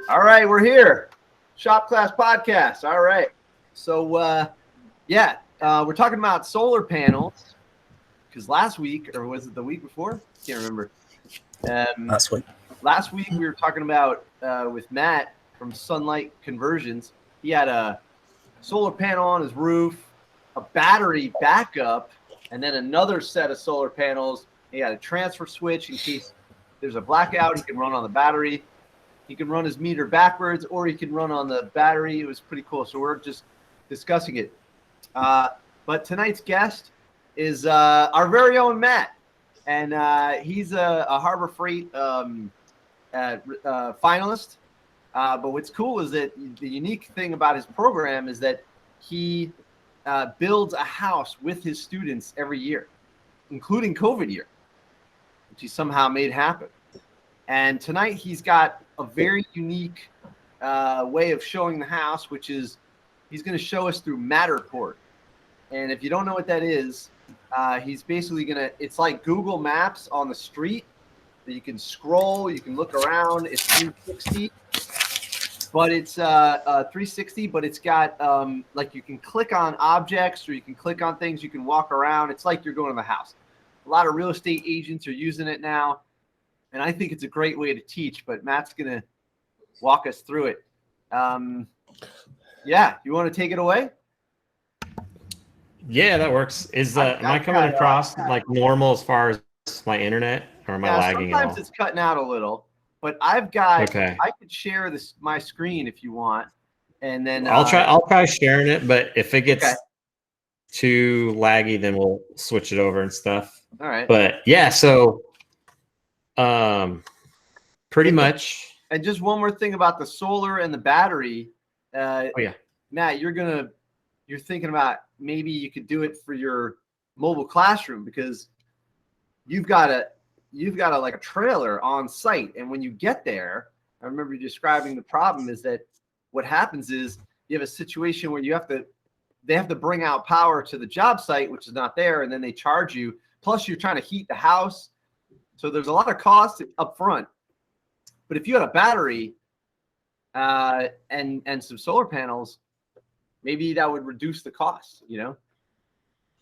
All right, we're here. Shop Class Podcast. All right. So, we're talking about solar panels because last week, or was it the week before? Can't remember. Last week. Last week we were talking about with Matt from Sunlight Conversions. He had a solar panel on his roof, a battery backup, and then another set of solar panels. He had a transfer switch in case there's a blackout. He can run on the battery. He can run his meter backwards, or he can run on the battery. It was pretty cool. So we're just discussing it. But tonight's guest is our very own Matt, and he's a Harbor Freight finalist. But what's cool is that the unique thing about his program is that he builds a house with his students every year, including COVID year, which he somehow made happen. And tonight he's got a very unique way of showing the house, which is he's going to show us through Matterport. And if you don't know what that is, he's basically it's like Google Maps on the street that you can scroll, you can look around. It's 360, but it's 360, but it's got like you can click on objects or you can click on things, you can walk around. It's like you're going to the house. A lot of real estate agents are using it now. And I think it's a great way to teach, but Matt's going to walk us through it. You want to take it away? Yeah, that works. Am I coming across like normal as far as my internet, or am I lagging at all? Sometimes it's cutting out a little, but I've got, okay. I could share my screen if you want. And then I'll try sharing it, but if it gets too laggy, then we'll switch it over and stuff. All right. But yeah, so pretty much. And just one more thing about the solar and the battery. Matt, you're thinking about maybe you could do it for your mobile classroom because you've got a like a trailer on site. And when you get there, I remember you describing the problem is that what happens is you have a situation where they have to bring out power to the job site, which is not there. And then they charge you. Plus you're trying to heat the house. So there's a lot of cost up front. But if you had a battery and some solar panels, maybe that would reduce the cost,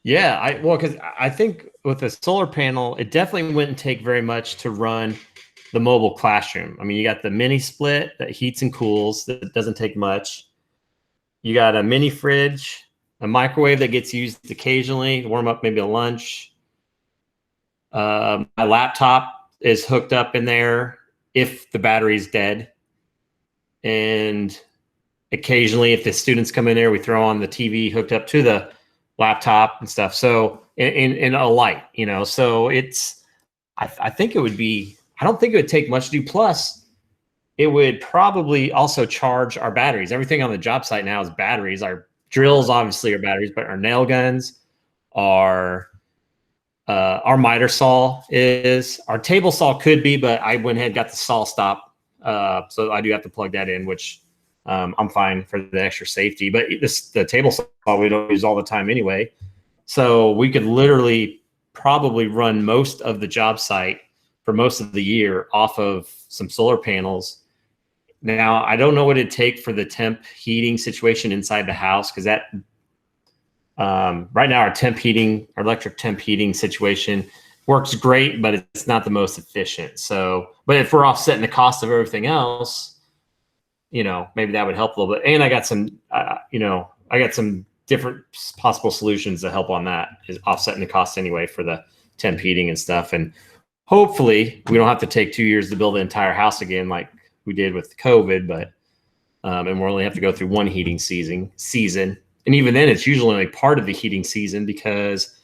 Yeah, because I think with a solar panel, it definitely wouldn't take very much to run the mobile classroom. I mean, you got the mini split that heats and cools. That doesn't take much. You got a mini fridge, a microwave that gets used occasionally to warm up maybe a lunch. My laptop is hooked up in there if the battery's dead. And occasionally, if the students come in there, we throw on the TV hooked up to the laptop and stuff. So in a light, so it's, I think it would be, I don't think it would take much to do. Plus it would probably also charge our batteries. Everything on the job site now is batteries. Our drills obviously are batteries, but our nail guns, our miter saw is, our table saw could be, but I went ahead and got the saw stop. So I do have to plug that in, which I'm fine for the extra safety, but the table saw we don't use all the time anyway. So we could literally probably run most of the job site for most of the year off of some solar panels. Now, I don't know what it'd take for the temp heating situation inside the house, because that right now our electric temp heating situation works great, but it's not the most efficient. So, but if we're offsetting the cost of everything else, maybe that would help a little bit. And I got some, I got some different possible solutions to help on that, is offsetting the cost anyway for the temp heating and stuff. And hopefully we don't have to take 2 years to build the entire house again, like we did with COVID, but, and we'll only have to go through one heating season. And even then it's usually only part of the heating season, because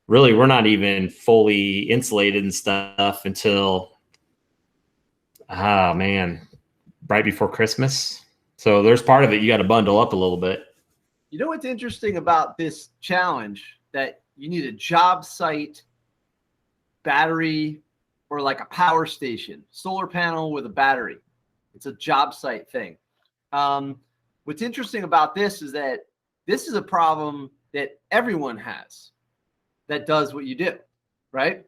really we're not even fully insulated and stuff until, right before Christmas. So there's part of it you got to bundle up a little bit. You know what's interesting about this challenge? That you need a job site battery or like a power station, solar panel with a battery. It's a job site thing. What's interesting about this is that this is a problem that everyone has that does what you do, right?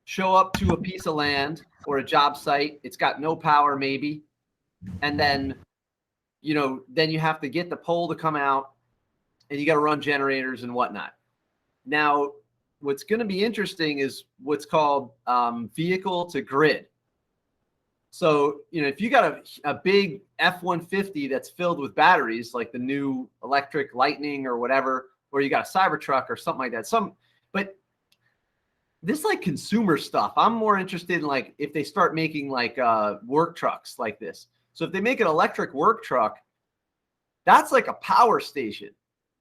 Show up to a piece of land or a job site. It's got no power maybe. and then then you have to get the pole to come out, and you got to run generators and whatnot. Now, what's going to be interesting is what's called vehicle to grid. So, if you got a big F-150 that's filled with batteries, like the new electric Lightning or whatever, or you got a Cybertruck or something like that. But this like consumer stuff, I'm more interested in like if they start making like work trucks like this. So if they make an electric work truck, that's like a power station.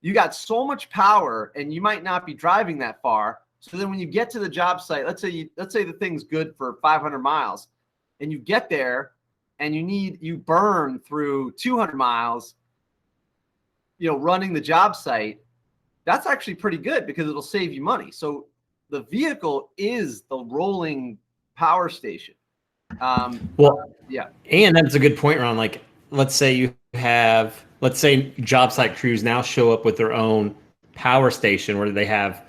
You got so much power, and you might not be driving that far. So then when you get to the job site, let's say the thing's good for 500 miles. And you get there and you burn through 200 miles, running the job site. That's actually pretty good because it'll save you money. So the vehicle is the rolling power station. Yeah. And that's a good point, Ron. Like, let's say job site crews now show up with their own power station where they have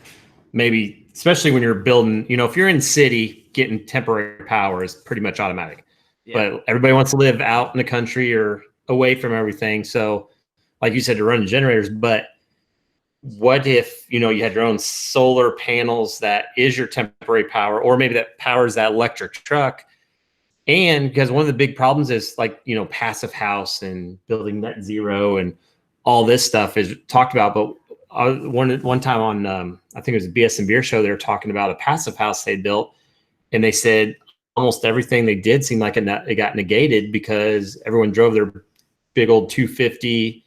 maybe, especially when you're building, if you're in city, getting temporary power is pretty much automatic. Yeah. But everybody wants to live out in the country or away from everything. So like you said, to run generators, but what if, you had your own solar panels that is your temporary power, or maybe that powers that electric truck? And because one of the big problems is like, passive house and building net zero and all this stuff is talked about. But one time on, I think it was a BS and Beer show, they were talking about a passive house they built. And they said almost everything they did seemed like it got negated because everyone drove their big old 250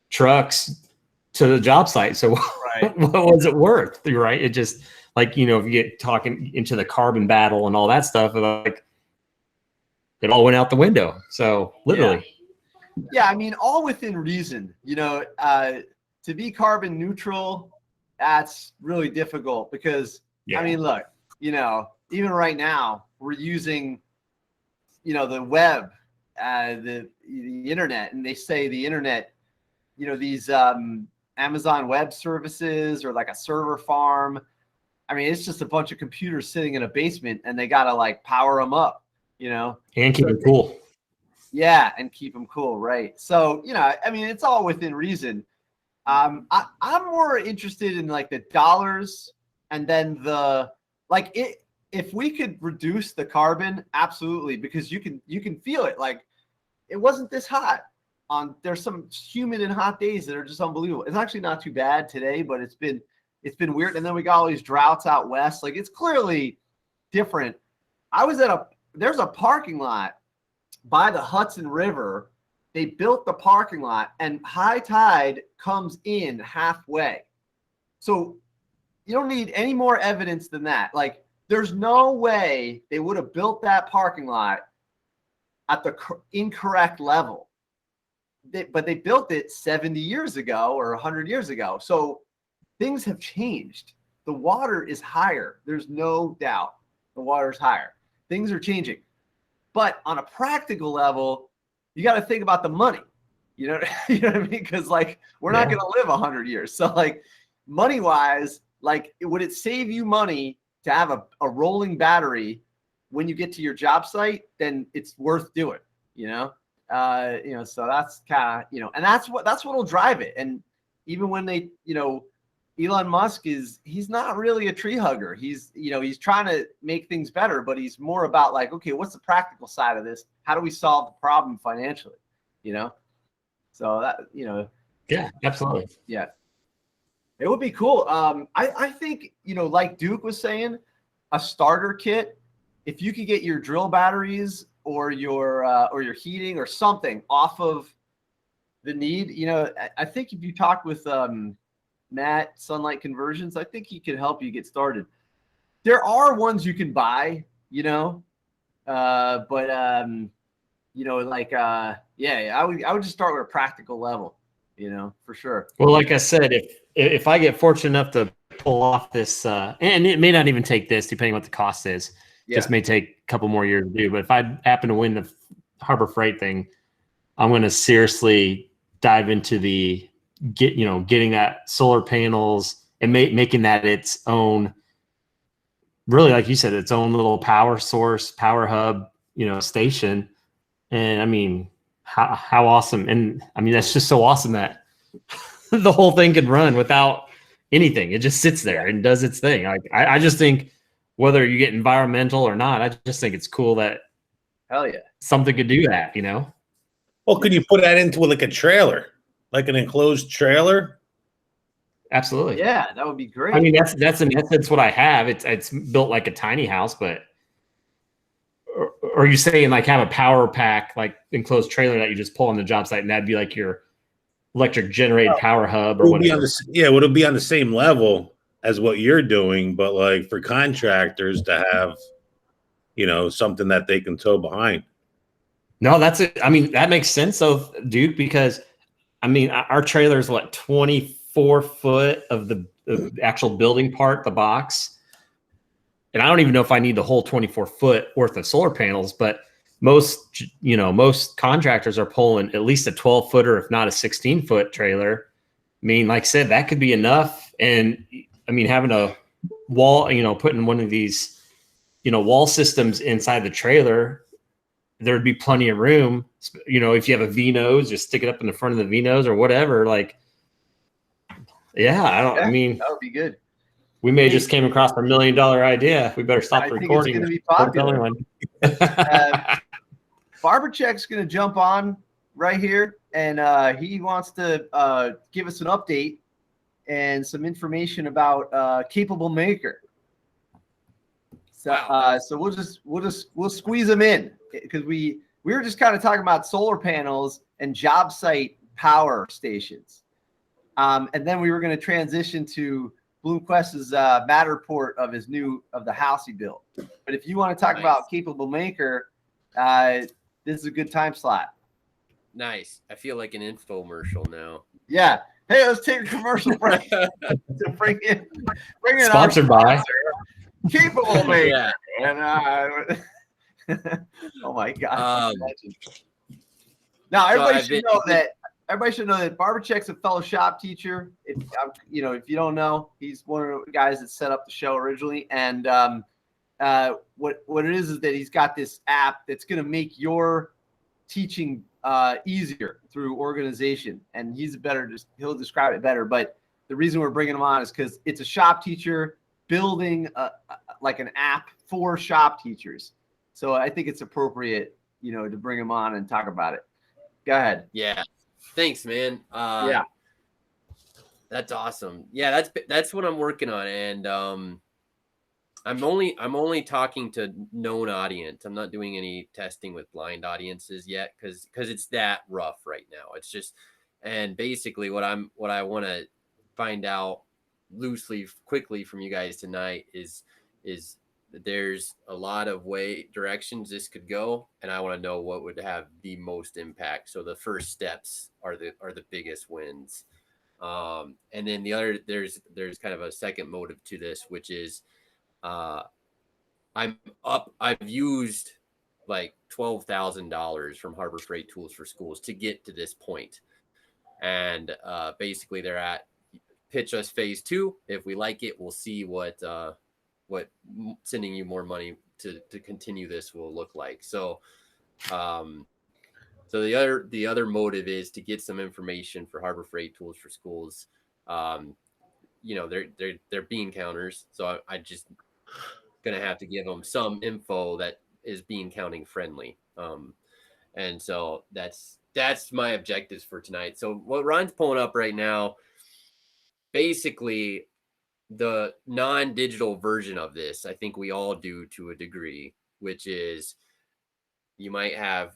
trucks to the job site. So right. What was it worth? Right. It just like, if you get talking into the carbon battle and all that stuff, like it all went out the window. So literally. Yeah. I mean, all within reason, to be carbon neutral, that's really difficult because I mean, look, even right now we're using, the web, the internet, and they say the internet, these Amazon Web Services or like a server farm. I mean, it's just a bunch of computers sitting in a basement, and they got to like power them up, and keep them cool. Yeah, and keep them cool, right? So, I mean, it's all within reason. I'm more interested in like the dollars, and then if we could reduce the carbon, absolutely, because you can feel it. Like it wasn't this hot. There's some humid and hot days that are just unbelievable. It's actually not too bad today, but it's been weird. And then we got all these droughts out west. Like it's clearly different. I was there's a parking lot by the Hudson River. They built the parking lot, and high tide comes in halfway. So you don't need any more evidence than that. Like there's no way they would have built that parking lot at the incorrect level. But they built it 70 years ago or 100 years ago. So things have changed. The water is higher. There's no doubt. The water is higher. Things are changing. But on a practical level, you got to think about the money. You know what I mean? Because like we're not going to live 100 years. So like money wise, like would it save you money to have a rolling battery when you get to your job site? Then it's worth doing. So that's kind of, and that's what'll drive it. And even when they, Elon Musk he's not really a tree hugger. He's trying to make things better, but he's more about like, okay, what's the practical side of this? How do we solve the problem financially? So that, yeah, absolutely. Yeah. It would be cool. I think, like Duke was saying, a starter kit, if you could get your drill batteries or your heating or something off of the need, I think if you talk with Matt Sunlight Conversions, I think he could help you get started. There are ones you can buy, I would just start with a practical level, for sure. Well, like I said, if I get fortunate enough to pull off this, and it may not even take this, depending on what the cost is, just may take a couple more years to do. But if I happen to win the Harbor Freight thing, I'm going to seriously dive into getting that solar panels and making that its own, really, like you said, its own little power source, power hub, station. And I mean, how awesome. And I mean, that's just so awesome that the whole thing could run without anything. It just sits there and does its thing. Like I just think whether you get environmental or not, I just think it's cool that Hell yeah, something could do that, you know? Well, could you put that into like a trailer, like an enclosed trailer? Absolutely. yeah, that would be great. I mean, that's in essence what I have. It's built like a tiny house, but or you saying like have a power pack, like enclosed trailer that you just pull on the job site, and that'd be like your electric generated power hub or whatever. Would it be on the same level as what you're doing, but like for contractors to have, you know, something that they can tow behind? No, that's it. I mean, that makes sense, though, Duke, because I mean, our trailer is what 24 foot of the actual building part, the box. And I don't even know if I need the whole 24 foot worth of solar panels, but most contractors are pulling at least a 12 footer, if not a 16 foot trailer. I mean, like I said, that could be enough. And I mean, having a wall, putting one of these, wall systems inside the trailer, there'd be plenty of room. If you have a V-nose, just stick it up in the front of the V-nose or whatever. Like, I mean, that would be good. We may just came across a $1 million idea. We better stop the recording. It's going to be popular. Barbercheck's going to jump on right here, and he wants to give us an update and some information about Capable Maker. So, so we'll squeeze him in because we were just kind of talking about solar panels and job site power stations, and then we were going to transition to Blomquist's Matterport of the house he built. But if you want to talk about Capable Maker, this is a good time slot. Nice. I feel like an infomercial now. Yeah. Hey, let's take a commercial break to bring in sponsored by Capable Maker. Yeah. And oh my God. Now everybody should know that. Everybody should know that Barbercheck's a fellow shop teacher. If you don't know, he's one of the guys that set up the show originally. And what it is that he's got this app that's going to make your teaching easier through organization. And he'll describe it better. But the reason we're bringing him on is because it's a shop teacher building like an app for shop teachers. So I think it's appropriate, to bring him on and talk about it. Go ahead. Yeah. Thanks, man. Yeah, that's awesome. Yeah, that's what I'm working on, and I'm only talking to known audience. I'm not doing any testing with blind audiences yet because it's that rough right now. It's just, and basically what I want to find out quickly from you guys tonight is there's a lot of directions this could go, and I want to know what would have the most impact. So the first steps are the biggest wins, and then the other there's kind of a second motive to this, which is I've used like $12,000 from Harbor Freight Tools for Schools to get to this point, and basically they're at pitch us phase 2. If we like it, we'll see what sending you more money to continue this will look like. So, so the other motive is to get some information for Harbor Freight Tools for Schools. They're bean counters. So I just going to have to give them some info that is bean counting friendly. And so that's my objectives for tonight. So what Ron's pulling up right now, basically, the non-digital version of this, I think we all do to a degree, which is you might have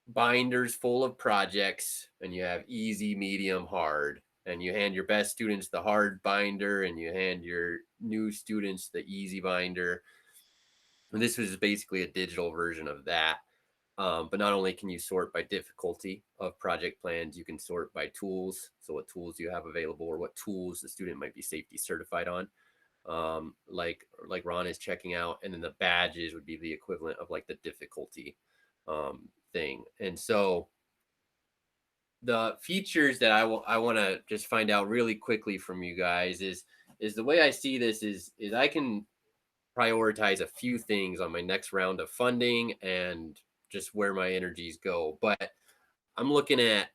binders full of projects and you have easy, medium, hard, and you hand your best students the hard binder and you hand your new students the easy binder. And this was basically a digital version of that. But not only can you sort by difficulty of project plans, you can sort by tools. So what tools you have available or what tools the student might be safety certified on. Like Ron is checking out, and then the badges would be the equivalent of like the difficulty thing. And so the features that I want to just find out really quickly from you guys is the way I see this is I can prioritize a few things on my next round of funding and just where my energies go. But I'm looking at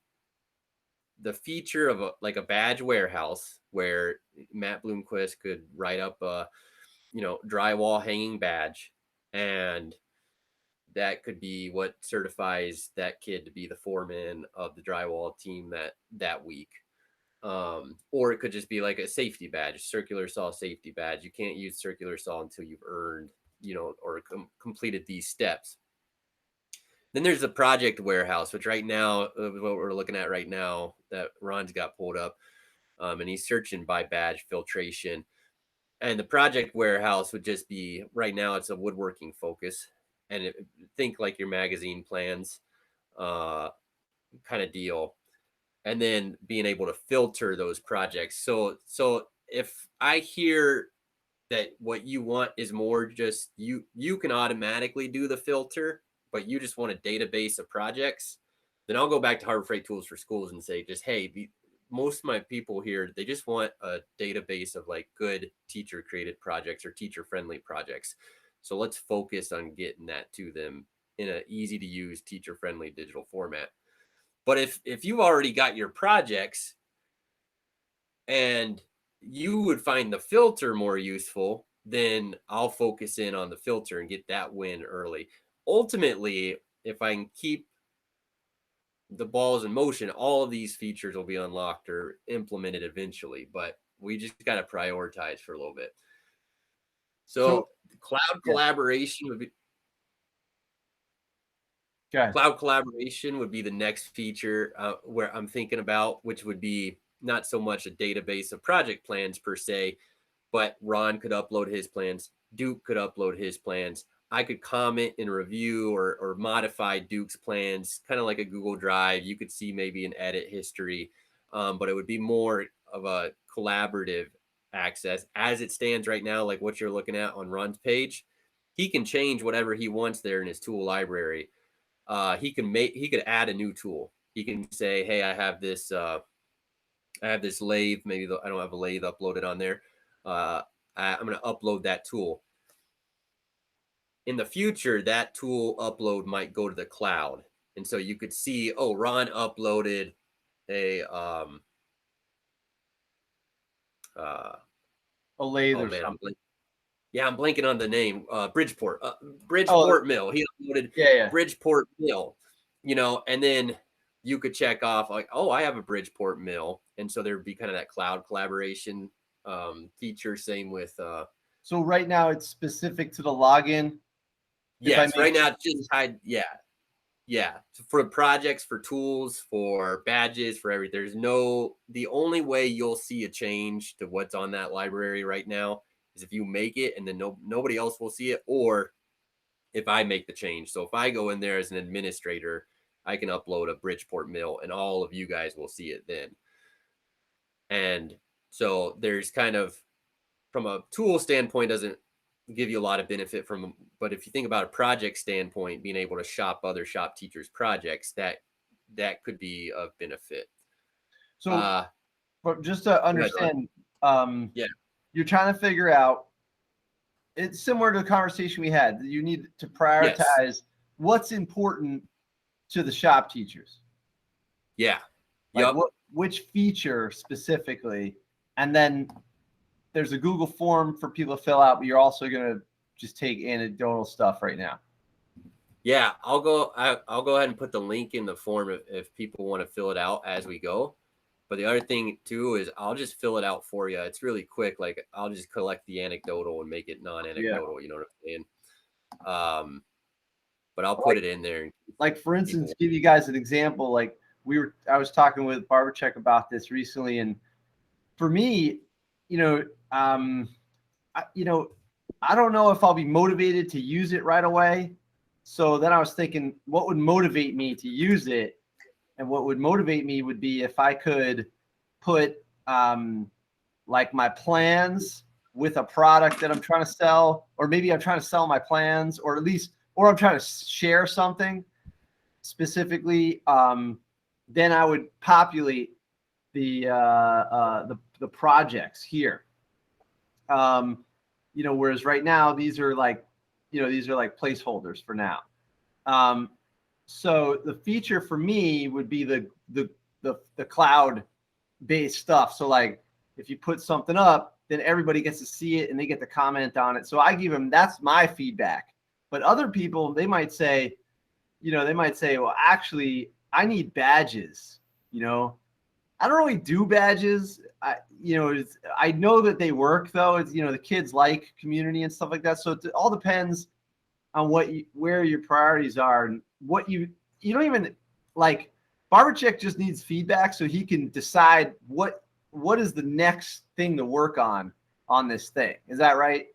the feature of like a badge warehouse where Matt Blomquist could write up a, drywall hanging badge, and that could be what certifies that kid to be the foreman of the drywall team that week. Or it could just be like a safety badge, circular saw safety badge. You can't use circular saw until you've earned, or completed these steps. Then there's the project warehouse, which right now, what we're looking at right now, that Ron's got pulled up, and he's searching by badge filtration. And the project warehouse would just be, right now, it's a woodworking focus. And think like your magazine plans kind of deal. And then being able to filter those projects. So if I hear that what you want is more just you can automatically do the filter, but you just want a database of projects, then I'll go back to Harbor Freight Tools for Schools and say, just, hey, most of my people here, they just want a database of like good teacher created projects or teacher friendly projects. So let's focus on getting that to them in an easy to use teacher friendly digital format. But if you've already got your projects and you would find the filter more useful, then I'll focus in on the filter and get that win early. Ultimately, if I can keep the balls in motion, all of these features will be unlocked or implemented eventually, but we just got to prioritize for a little bit. So cloud collaboration would be cloud collaboration would be the next feature where I'm thinking about, which would be not so much a database of project plans per se, but Ron could upload his plans. Duke could upload his plans. I could comment and review or modify Duke's plans, kind of like a Google Drive. You could see maybe an edit history, but it would be more of a collaborative access. As it stands right now, like what you're looking at on Ron's page, he can change whatever he wants there in his tool library. He could add a new tool. He can say, hey, I have this lathe. Maybe I don't have a lathe uploaded on there. I'm going to upload that tool. In the future, that tool upload might go to the cloud. And so you could see, oh, Ron uploaded a lathe oh, or man, something. I'm blanking on the name. Bridgeport Mill. He uploaded Bridgeport Mill, and then you could check off like, oh, I have a Bridgeport Mill. And so there'd be kind of that cloud collaboration feature. Same with. So right now it's specific to the login. Yes, right now it's just tied. Yeah. For projects, for tools, for badges, for everything. The only way you'll see a change to what's on that library right now is if you make it and then nobody else will see it, or if I make the change. So if I go in there as an administrator, I can upload a Bridgeport Mill and all of you guys will see it then. And so there's kind of, from a tool standpoint, doesn't give you a lot of benefit from, but if you think about a project standpoint, being able to shop other shop teachers' projects, that could be of benefit. So but just to understand, you're trying to figure out, it's similar to the conversation we had. You need to prioritize what's important to the shop teachers. Yeah. Like which feature specifically, and then there's a Google form for people to fill out, but you're also going to just take anecdotal stuff right now. Yeah, I'll go ahead and put the link in the form if people want to fill it out as we go. But the other thing too is I'll just fill it out for you. It's really quick. Like I'll just collect the anecdotal and make it non-anecdotal. You know what I'm saying? But I'll put it in there. Like for instance, give you guys an example. Like I was talking with Barbercheck about this recently, and for me, I don't know if I'll be motivated to use it right away. So then I was thinking, what would motivate me to use it? And what would motivate me would be if I could put like my plans with a product that I'm trying to sell, or maybe I'm trying to sell my plans, or I'm trying to share something specifically. Then I would populate the projects here. Whereas right now these are like placeholders for now. So the feature for me would be the cloud based stuff. So like if you put something up, then everybody gets to see it and they get to comment on it. So I give them, that's my feedback. But other people, they might say, well, actually, I need badges. I don't really do badges. I know that they work though. It's, the kids like community and stuff like that. So it all depends on where your priorities are and what you don't even like. Barbercheck just needs feedback so he can decide what is the next thing to work on this thing. Is that right?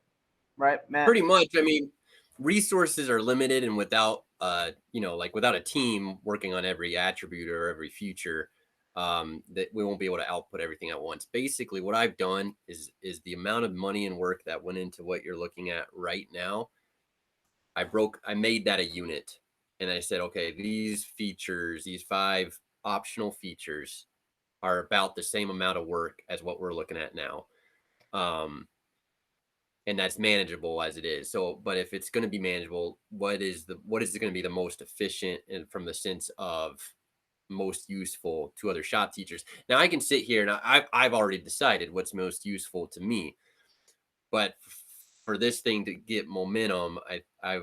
Right, Matt? Pretty much. I mean, resources are limited, and without without a team working on every attribute or every feature, that we won't be able to output everything at once. Basically, what I've done is the amount of money and work that went into what you're looking at right now. I made that a unit, and I said, okay, these features, these 5 optional features, are about the same amount of work as what we're looking at now. And that's manageable as it is. So, but if it's going to be manageable, what is going to be the most efficient and from the sense of most useful to other shop teachers? Now I can sit here and I've already decided what's most useful to me, but for this thing to get momentum, I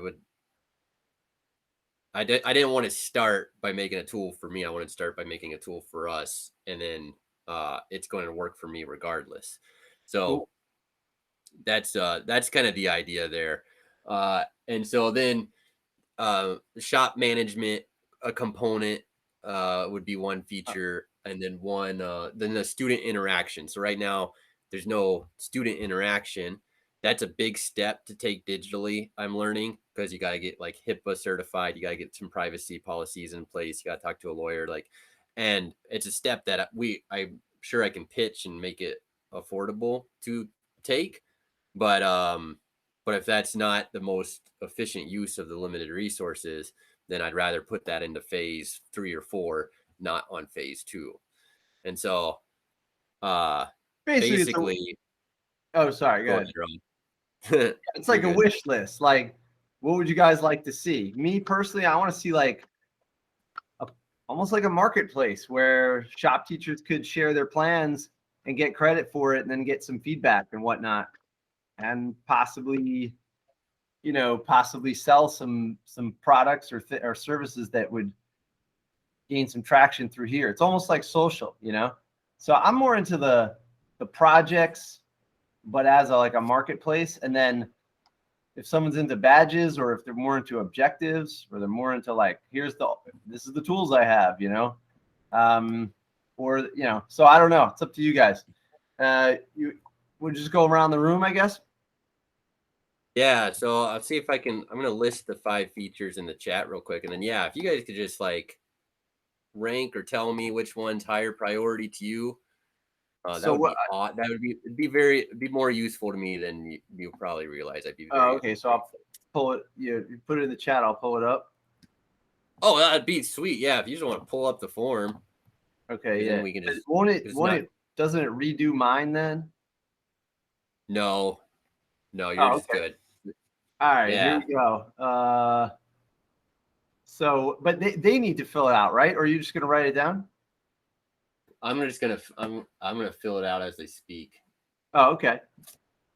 didn't want to start by making a tool for me. I wanted to start by making a tool for us, and then it's going to work for me regardless. So that's kind of the idea there. And so then shop management, a component would be one feature, and then then the student interaction. So right now there's no student interaction. That's a big step to take digitally, I'm learning, because you got to get like HIPAA certified. You got to get some privacy policies in place. You got to talk to a lawyer, and it's a step that I'm sure I can pitch and make it affordable to take. But if that's not the most efficient use of the limited resources, then I'd rather put that into phase 3 or 4, not on phase 2. And so basically oh, sorry, go ahead. It's like a wish list. Like, what would you guys like to see? Me personally, I want to see like almost like a marketplace where shop teachers could share their plans and get credit for it, and then get some feedback and whatnot, and possibly sell some products or services that would gain some traction through here. It's almost like social, So I'm more into the projects, but as a marketplace. And then if someone's into badges, or if they're more into objectives, or they're more into this is the tools I have, so I don't know. It's up to you guys. We'll just go around the room, I guess. Yeah. So I'll see if I'm going to list the 5 features in the chat real quick. And then, if you guys could just rank or tell me which one's higher priority to you. It'd be more useful to me than you probably realize. Okay. So I'll pull it. You put it in the chat. I'll pull it up. Oh, that'd be sweet. Yeah. If you just want to pull up the form. Okay. Yeah. Then we can just, doesn't it redo mine then? No, you're just good. All right. Yeah. Here we go. So, but they need to fill it out, right? Or are you just going to write it down? I'm gonna fill it out as they speak. Oh, okay.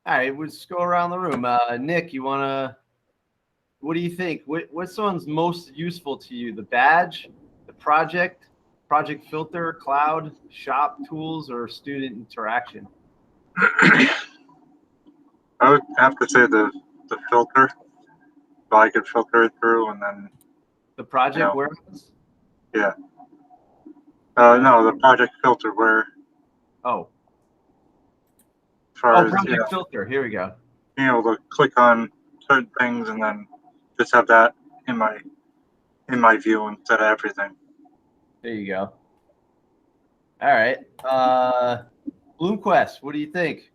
All right, we'll just go around the room. Nick, what do you think? What's one's most useful to you? The badge, the project filter, cloud, shop tools, or student interaction? I would have to say the filter. So I could filter it through, and then the project warehouse. Yeah. No, the project filter where. Oh. As far as, project filter. Here we go. Being able to click on certain things and then just have that in my view instead of everything. There you go. All right. Blomquist, what do you think?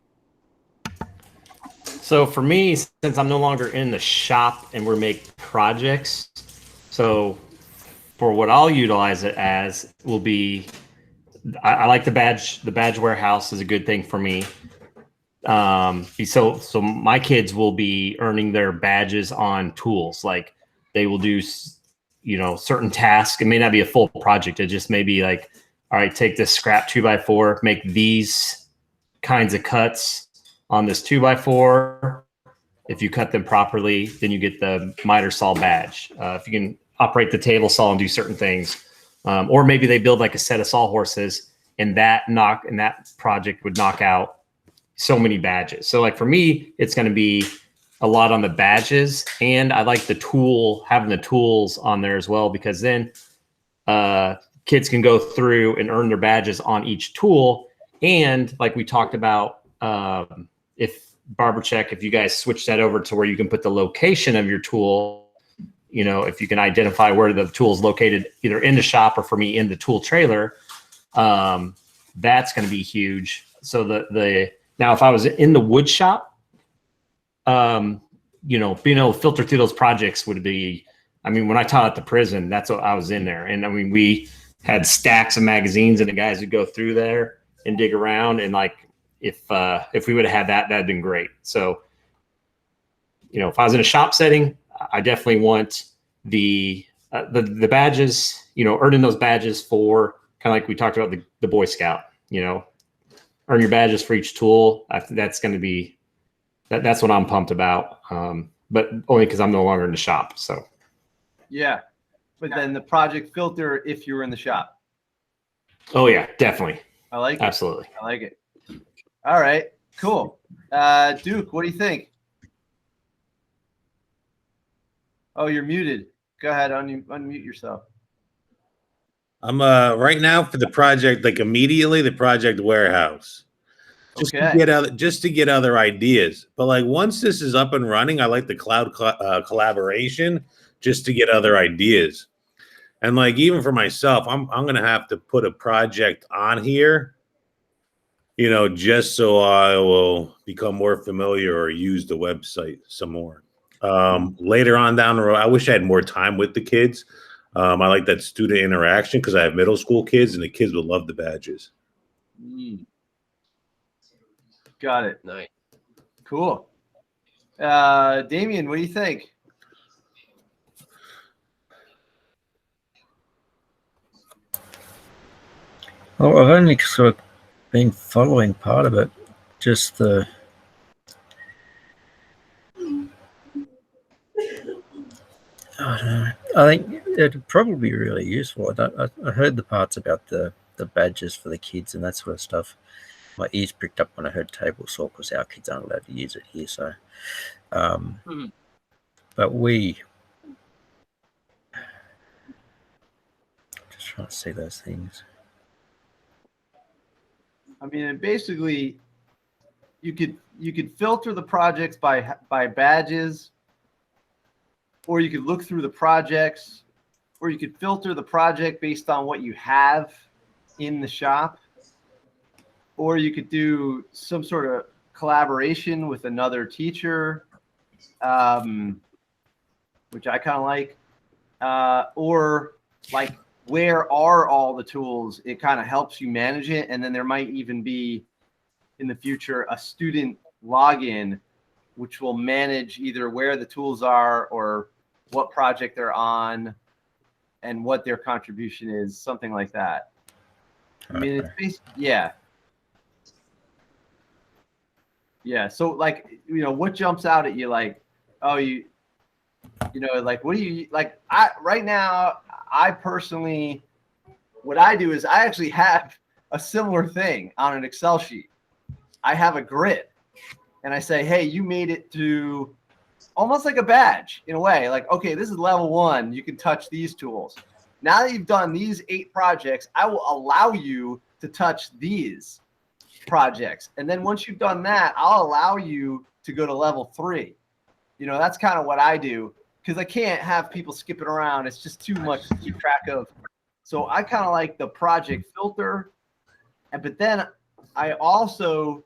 So for me, since I'm no longer in the shop and we're making projects, so for what I'll utilize it as will be, I like the badge warehouse is a good thing for me. So my kids will be earning their badges on tools. Like they will do certain tasks. It may not be a full project. It just may be like, all right, take this scrap 2x4, make these kinds of cuts on this 2x4. If you cut them properly, then you get the miter saw badge. If you can operate the table saw and do certain things, or maybe they build like a set of sawhorses, and that project would knock out so many badges. So like for me, it's going to be a lot on the badges, and I like having the tools on there as well, because then kids can go through and earn their badges on each tool. And like we talked about, if Barbercheck, if you guys switch that over to where you can put the location of your tool, if you can identify where the tool is located, either in the shop or for me in the tool trailer, that's going to be huge. So now if I was in the wood shop, being able to filter through those projects would be, when I taught at the prison, that's what I was in there. And we had stacks of magazines, and the guys would go through there and dig around. And like, if we would have had that, that'd been great. So, if I was in a shop setting, I definitely want the badges, earning those badges for kind of like we talked about the Boy Scout, earn your badges for each tool. That's going to be, that's what I'm pumped about. But only because I'm no longer in the shop. So. Yeah. But then the project filter, if you were in the shop. Oh yeah, definitely. I like it. Absolutely. I like it. All right, cool. Duke, what do you think? Oh, you're muted. Go ahead, unmute yourself. I'm right now for the project, like immediately the project warehouse. Just to get other ideas. But like once this is up and running, I like the cloud collaboration just to get other ideas. And like even for myself, I'm gonna have to put a project on here, just so I will become more familiar or use the website some more. Later on down the road, I wish I had more time with the kids. I like that student interaction because I have middle school kids, and the kids would love the badges. Got it. Nice. Cool. Damien, what do you think? Well, I've only sort of been following part of it, just the I don't know. I think it'd probably be really useful. I heard the parts about the badges for the kids and that sort of stuff. My ears pricked up when I heard table saw because our kids aren't allowed to use it here. So, but we just trying to see those things. Basically, you could filter the projects by badges, or you could look through the projects, or you could filter the project based on what you have in the shop, or you could do some sort of collaboration with another teacher, which I kind of like, or like, where are all the tools? It kind of helps you manage it. And then there might even be in the future a student login, which will manage either where the tools are or what project they're on and what their contribution is, something like that. It's basically, yeah. So like, what jumps out at you? Like, oh, like, what do you like? Right now, I personally, what I do is I actually have a similar thing on an Excel sheet. I have a grid, and I say, hey, you made it to almost like a badge in a way. Like, okay, this is level 1. You can touch these tools. Now that you've done these 8 projects, I will allow you to touch these projects. And then once you've done that, I'll allow you to go to level 3. That's kind of what I do, because I can't have people skipping around. It's just too much to keep track of. So I kind of like the project filter. But then I also,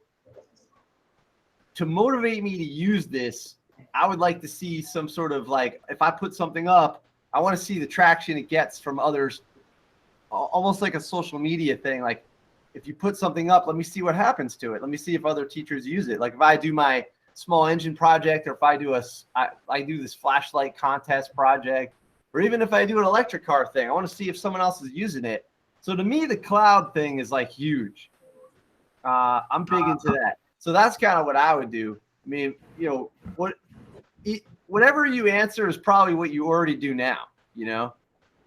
to motivate me to use this, I would like to see some sort of like, if I put something up, I want to see the traction it gets from others, almost like a social media thing. Like if you put something up, let me see what happens to it. Let me see if other teachers use it. Like if I do my small engine project, or if I do I do this flashlight contest project, Or even if I do an electric car thing, I want to see if someone else is using it. So to me, the cloud thing is like huge. I'm big into that. So that's kind of what I would do. I mean, whatever you answer is probably what you already do now,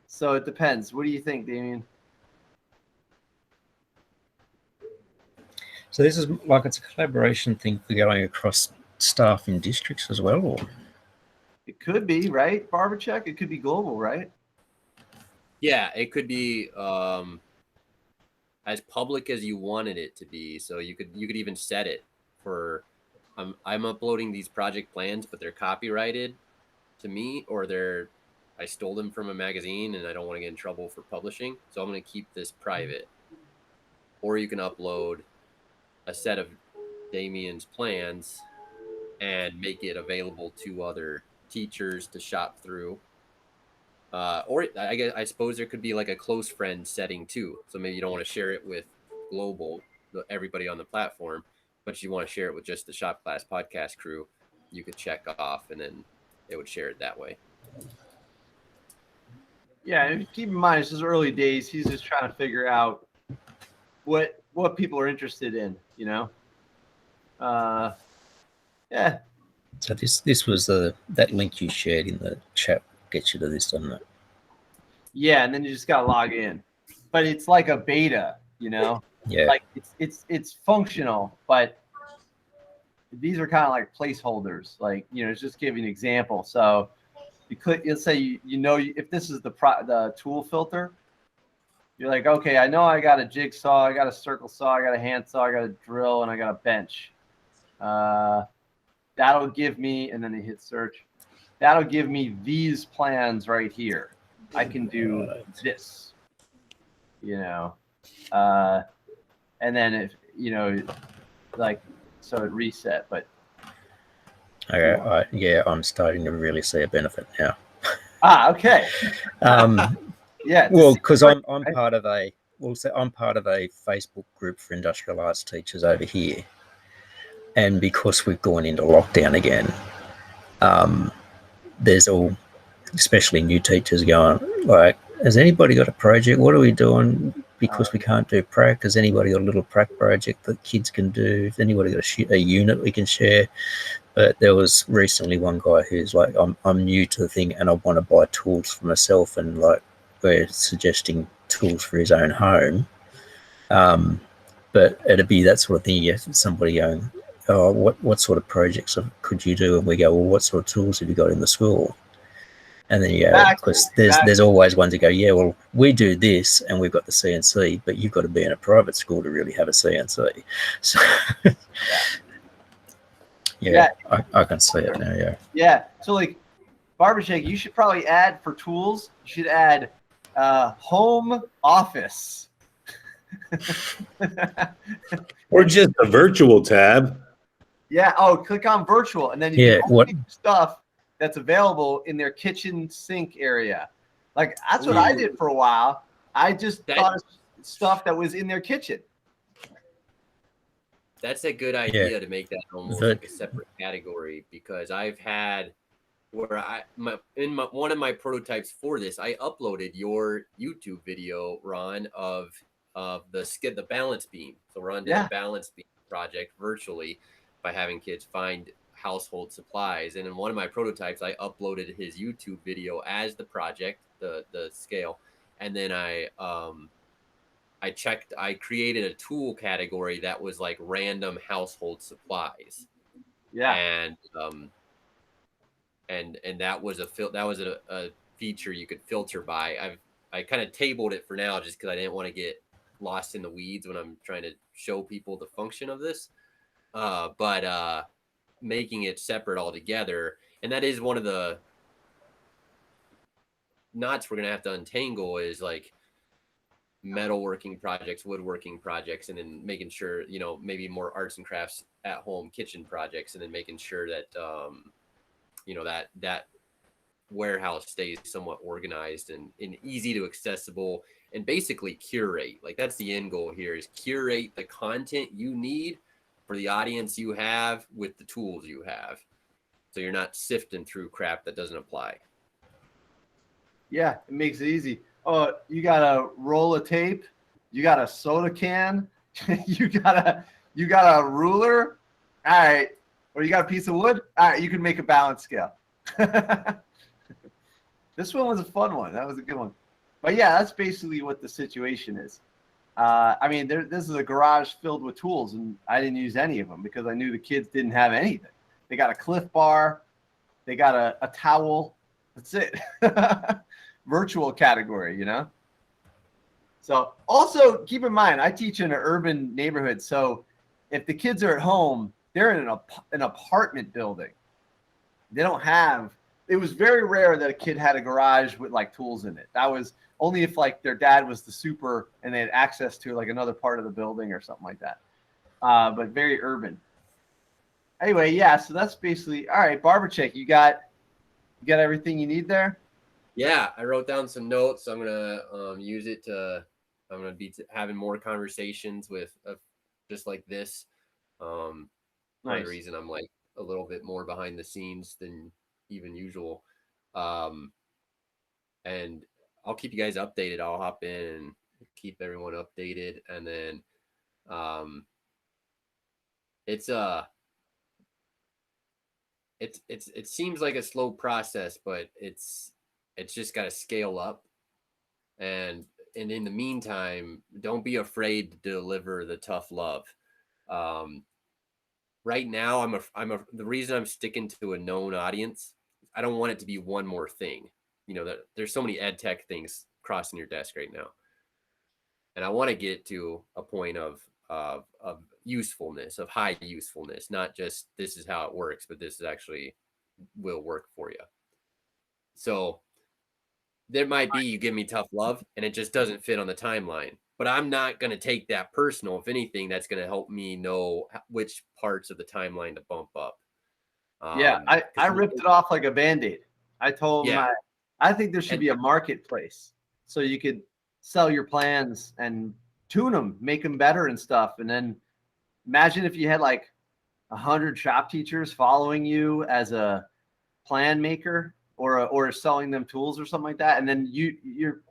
So it depends. What do you think, Damien? So this is like it's a collaboration thing for going across staff in districts as well, or? It could be, right? Barbercheck, it could be global, right? Yeah, it could be as public as you wanted it to be. So you could even set it for I'm uploading these project plans, but they're copyrighted to me, or I stole them from a magazine and I don't want to get in trouble for publishing. So I'm going to keep this private. Or you can upload a set of Damien's plans and make it available to other teachers to shop through. Or I suppose there could be like a close friend setting too. So maybe you don't want to share it with everybody on the platform, but you want to share it with just the Shop Class podcast crew. You could check off and then it would share it that way. Yeah, and keep in mind, it's just early days. He's just trying to figure out what people are interested in, Yeah. So this was that link you shared in the chat gets you to this, doesn't it? Yeah, and then you just gotta log in. But it's like a beta, Yeah. Like it's functional, but these are kind of like placeholders. Like, it's just giving an example. So you click, let's say if this is the tool filter, you're like, okay, I know I got a jigsaw, I got a circle saw, I got a handsaw, I got a drill, and I got a bench. That'll give me, and then you hit search. That'll give me these plans right here. I can do this, and then if so it reset. But okay, I'm starting to really see a benefit now. Okay. Yeah. Well, because I'm part of a Facebook group for industrial arts teachers over here, and because we've gone into lockdown again, there's especially new teachers going like, has anybody got a project? What are we doing? Because we can't do prac. Has anybody got a little prac project that kids can do? If anybody got a unit we can share. But there was recently one guy who's like, I'm new to the thing and I want to buy tools for myself, and like we're suggesting tools for his own home. But it'd be that sort of thing. You have somebody going, oh, what sort of projects could you do? And we go, well, what sort of tools have you got in the school? And then because there's always ones that go, yeah, well, we do this and we've got the CNC, but you've got to be in a private school to really have a CNC. So I can see it now. Yeah. Yeah. So like Barbershake, you should probably add for tools. You should add home office. Or just a virtual tab. Yeah. Oh, click on virtual, and then you can only do stuff that's available in their kitchen sink area. Like that's what I did for a while. I just thought of stuff that was in their kitchen. That's a good idea to make that almost like a separate category, because I've had where one of my prototypes for this, I uploaded your YouTube video, Ron, of the balance beam. So Ron did a balance beam project virtually by having kids find household supplies, and in one of my prototypes I uploaded his YouTube video as the project, the scale, and then I created a tool category that was like random household supplies. And that was a feature you could filter by. I kind of tabled it for now just because I didn't want to get lost in the weeds when I'm trying to show people the function of this, but making it separate altogether. And that is one of the knots we're going to have to untangle, is like metalworking projects, woodworking projects, and then making sure, maybe more arts and crafts at home kitchen projects, and then making sure that, that warehouse stays somewhat organized and easy to accessible, and basically curate. Like that's the end goal here, is curate the content you need for the audience you have with the tools you have. So you're not sifting through crap that doesn't apply. Yeah, it makes it easy. Oh, you got a roll of tape, you got a soda can, you got a ruler. All right. Or you got a piece of wood. All right, you can make a balance scale. This one was a fun one. That was a good one. But yeah, that's basically what the situation is. I mean, this is a garage filled with tools, and I didn't use any of them because I knew the kids didn't have anything. They got a Cliff Bar, they got a towel. That's it. Virtual category, you know. So also keep in mind, I teach in an urban neighborhood. So if the kids are at home, they're in an apartment building. They don't have. It was very rare that a kid had a garage with like tools in it. That was only if like their dad was the super and they had access to like another part of the building or something like that. But very urban. Anyway, yeah. So that's basically all right. Barber Chick, you got everything you need there. Yeah, I wrote down some notes. I'm gonna use it to. I'm gonna be having more conversations with just like this. One of the reason I'm like a little bit more behind the scenes than even usual. And I'll keep you guys updated. I'll hop in and keep everyone updated, and then it seems like a slow process, but it's just got to scale up, and in the meantime, don't be afraid to deliver the tough love. Right now, the reason I'm sticking to a known audience, I don't want it to be one more thing. You know, that there's so many ed tech things crossing your desk right now, and I want to get to a point of usefulness, of high usefulness, not just this is how it works, but this is actually will work for you. So there might be you give me tough love and it just doesn't fit on the timeline, but I'm not going to take that personal. If anything, that's going to help me know which parts of the timeline to bump up. Yeah, I ripped it off like a Band-Aid. I told them I think there should be a marketplace so you could sell your plans and tune them, make them better and stuff. And then imagine if you had like 100 shop teachers following you as a plan maker or selling them tools or something like that. And then you're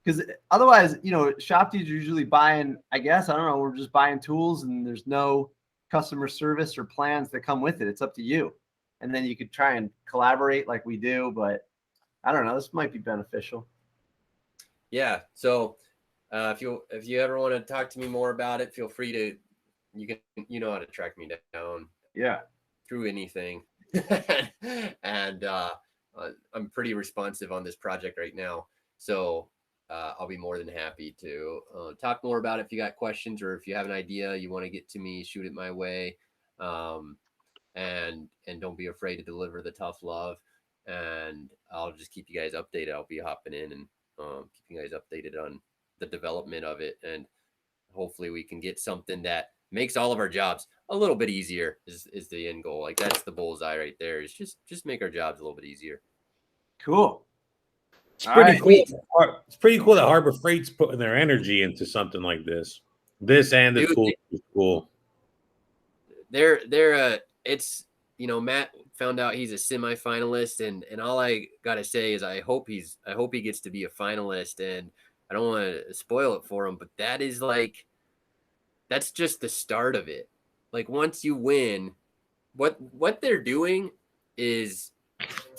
because otherwise, you know, shop teachers usually buying, I guess, I don't know, we're just buying tools and there's no customer service or plans that come with it. It's up to you. And then you could try and collaborate like we do, but I don't know, this might be beneficial. Yeah. So if you ever want to talk to me more about it, feel free to, you know how to track me down. Yeah. Through anything. And I'm pretty responsive on this project right now. So I'll be more than happy to talk more about it if you got questions, or if you have an idea you want to get to me, shoot it my way. And don't be afraid to deliver the tough love. And I'll just keep you guys updated. I'll be hopping in and keep you guys updated on the development of it. And hopefully we can get something that makes all of our jobs a little bit easier is the end goal. Like that's the bullseye right there, is just make our jobs a little bit easier. Cool. It's pretty cool. It's pretty cool that Harbor Freight's putting their energy into something like this. This and the tool is cool. They're it's, you know, Matt found out he's a semi-finalist, and all I gotta say is I hope he gets to be a finalist, and I don't want to spoil it for him, but that's just the start of it. Like once you win, what they're doing is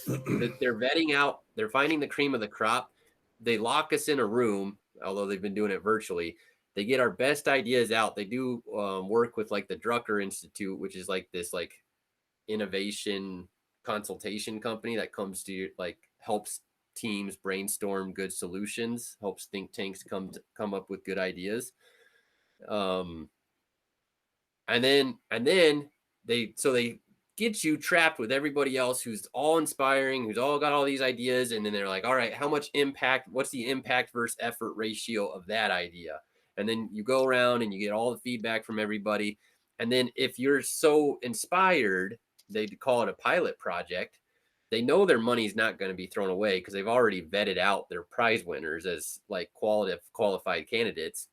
that they're vetting out, they're finding the cream of the crop. They lock us in a room, although they've been doing it virtually. They get our best ideas out. They do work with like the Drucker Institute, which is like this like innovation consultation company that comes to like helps teams brainstorm good solutions, helps think tanks come up with good ideas. And then they get you trapped with everybody else who's all inspiring, who's all got all these ideas, and then they're like, all right, how much impact, what's the impact versus effort ratio of that idea? And then you go around and you get all the feedback from everybody. And then if you're so inspired, they call it a pilot project. They know their money's not going to be thrown away because they've already vetted out their prize winners as like qualified candidates.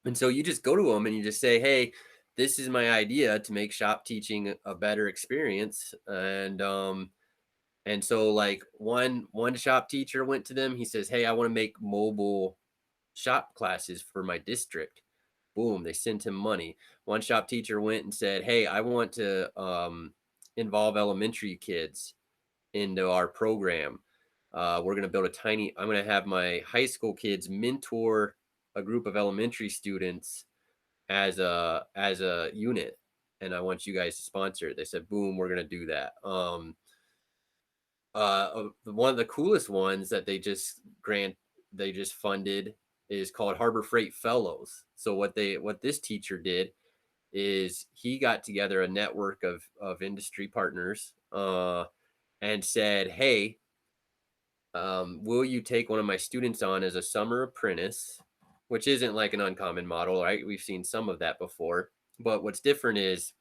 And so you just go to them and you just say, hey, this is my idea to make shop teaching a better experience. And And so like one shop teacher went to them. He says, hey, I want to make mobile shop classes for my district. Boom, they sent him money. One shop teacher went and said, hey, I want to involve elementary kids into our program. We're going to build I'm going to have my high school kids mentor a group of elementary students as a unit. And I want you guys to sponsor it. They said, boom, we're going to do that. One of the coolest ones that they just funded is called Harbor Freight Fellows. So what this teacher did is he got together a network of industry partners and said, hey, will you take one of my students on as a summer apprentice, which isn't like an uncommon model, right? We've seen some of that before, but what's different is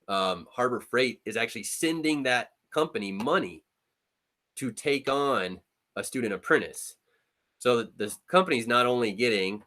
Harbor Freight is actually sending that company money to take on a student apprentice. So the company's not only getting